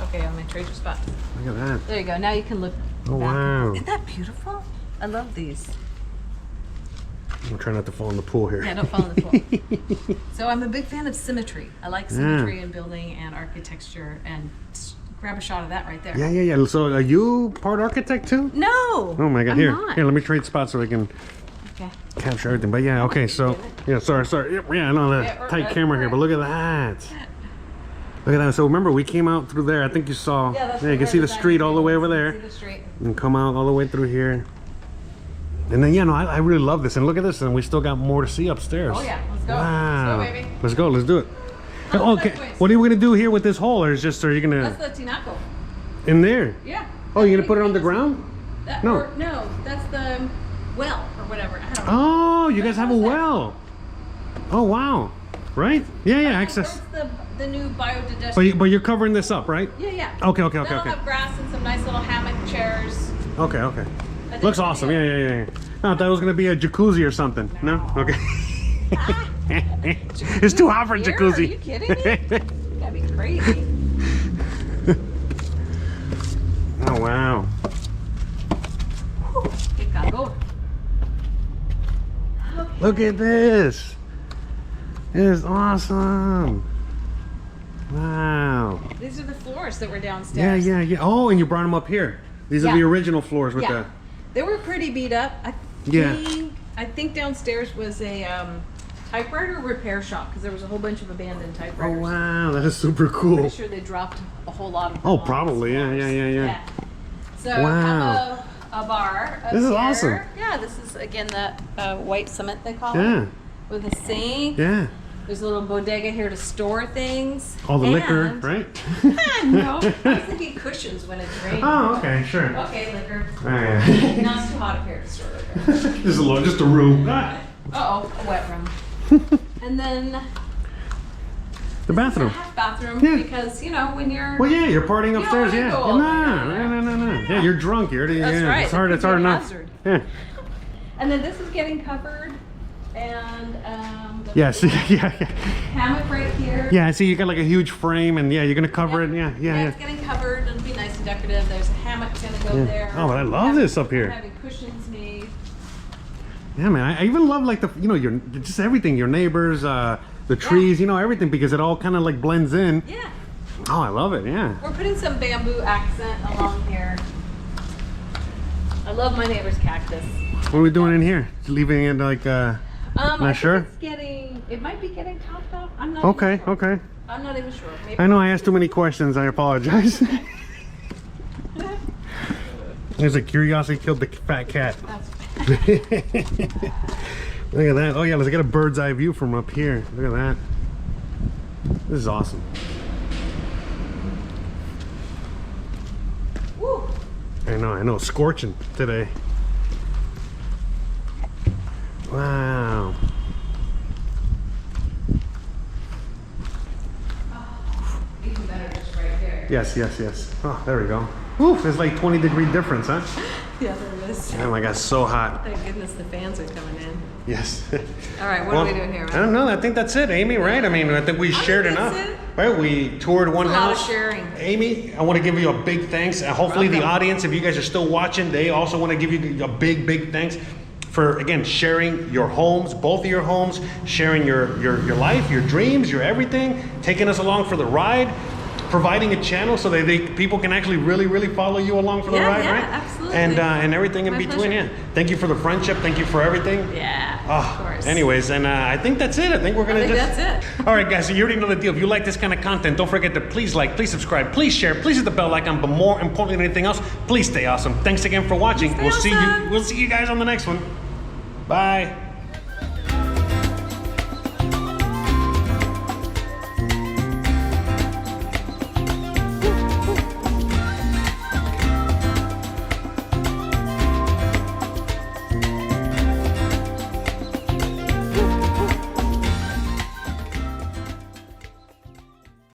Okay, I'm gonna trade your spot. Look at that. There you go. Now you can look. Oh, back. wow. Isn't that beautiful? I love these. I'm trying not to fall in the pool here. Yeah, don't fall in the pool. So I'm a big fan of symmetry. I like symmetry in building and architecture, and grab a shot of that right there. Yeah. So are you part architect too? No. Oh my God. I'm Here, not. let me trade spots so I can Okay. capture everything. But yeah, okay. So yeah, sorry. Yeah, I know the Yeah, tight camera here, but look at that. Look at that. So remember, we came out through there. I think you saw. Yeah, that's you can see the street all the way over there, See the street. and come out all the way through here. And then I really love this. And look at this. And we still got more to see upstairs. Oh yeah, let's go. Wow. Let's go, baby. Let's go. Let's do it. Oh, Okay. sideways. What are we gonna do here with this hole, or are you gonna That's the tinaco. in there? Yeah. Oh, you're gonna put it on the ground? No. No, that's the well or whatever. I don't know. Oh, you guys have a well. Oh, wow. Right? Yeah, access. That's the new biodigestion. But you're covering this up, right? Yeah. Okay. Then I'll have grass and some nice little hammock chairs. Okay. Looks awesome. Yeah. No, I thought it was gonna be a jacuzzi or something. No? Okay. It's too hot for a jacuzzi. Are you kidding me? That'd be crazy. Oh, wow. Okay, gotta go. Look at this. It is awesome. Wow. These are the floors that were downstairs. Yeah. Oh, and you brought them up here. These are the original floors with the... They were pretty beat up. I think downstairs was a typewriter repair shop because there was a whole bunch of abandoned typewriters. Oh, wow. That is super cool. Pretty sure they dropped a whole lot of them. Oh, probably. Yeah. So Wow. have a bar up This is here. awesome. Yeah, this is again the white cement they call Yeah. it. With a sink. Yeah. There's a little bodega here to store things. All the liquor, And- right? No, I was thinking cushions when it's raining. Oh, okay, sure. Okay, liquor. Oh, yeah. Now it's too hot up here to store liquor. just a room. Ah. Uh-oh, a wet room. And then The bathroom. a half bathroom Yeah. because, you know, when you're... Well, yeah, you're partying upstairs, wanna yeah. go all No. Yeah, you're drunk. You're already, That's yeah. right. It's hard That could be a enough. hazard. Yeah. And then this is getting covered. And the Yes, yeah. hammock right here. Yeah, I see you got like a huge frame and yeah, you're gonna cover it. Yeah. It's getting covered. It'll be nice and decorative. There's a hammock gonna go there. Oh, but I love this up here. Having cushions made. Yeah, man. I even love like the, your just everything, your neighbors, the trees, everything because it all kind of like blends in. Yeah. Oh, I love it. Yeah. We're putting some bamboo accent along here. I love my neighbor's cactus. What are we doing in here? Leaving it like I not sure. think it might be getting topped off. I'm not Okay, even sure. okay. I'm not even sure. Maybe I know I asked too many questions. I apologize. There's a curiosity killed the fat cat. That's Look at that. Oh yeah, let's get a bird's eye view from up here. Look at that. This is awesome. Woo. I know. Scorching today. Wow. Even better just right there. Yes. Oh, there we go. Oof, there's like 20-degree difference, huh? Yeah, there it is. Oh my God, so hot. Thank goodness the fans are coming in. Yes. All right, what are we doing here, I man? don't know. I think that's it, Amy, right? I mean, I think we shared that's enough. it. Right? We toured one That's a lot of house. sharing. Amy, I want to give you a big thanks. Hopefully the Welcome. audience, if you guys are still watching, they also want to give you a big thanks for, again, sharing your homes, both of your homes, sharing your life, your dreams, your everything, taking us along for the ride, providing a channel so that people can actually really follow you along for the ride, Yeah, right? absolutely. And everything in My between, pleasure. yeah. Thank you for the friendship. Thank you for everything. Yeah, Oh, of course. anyways, and I think that's it. I think we're gonna I think just. that's it. All right, guys. So you already know the deal. If you like this kind of content, don't forget to please like, please subscribe, please share, please hit the bell icon. But more importantly than anything else, please stay awesome. Thanks again for watching. Stay We'll see you. awesome. We'll see you guys on the next one. Bye.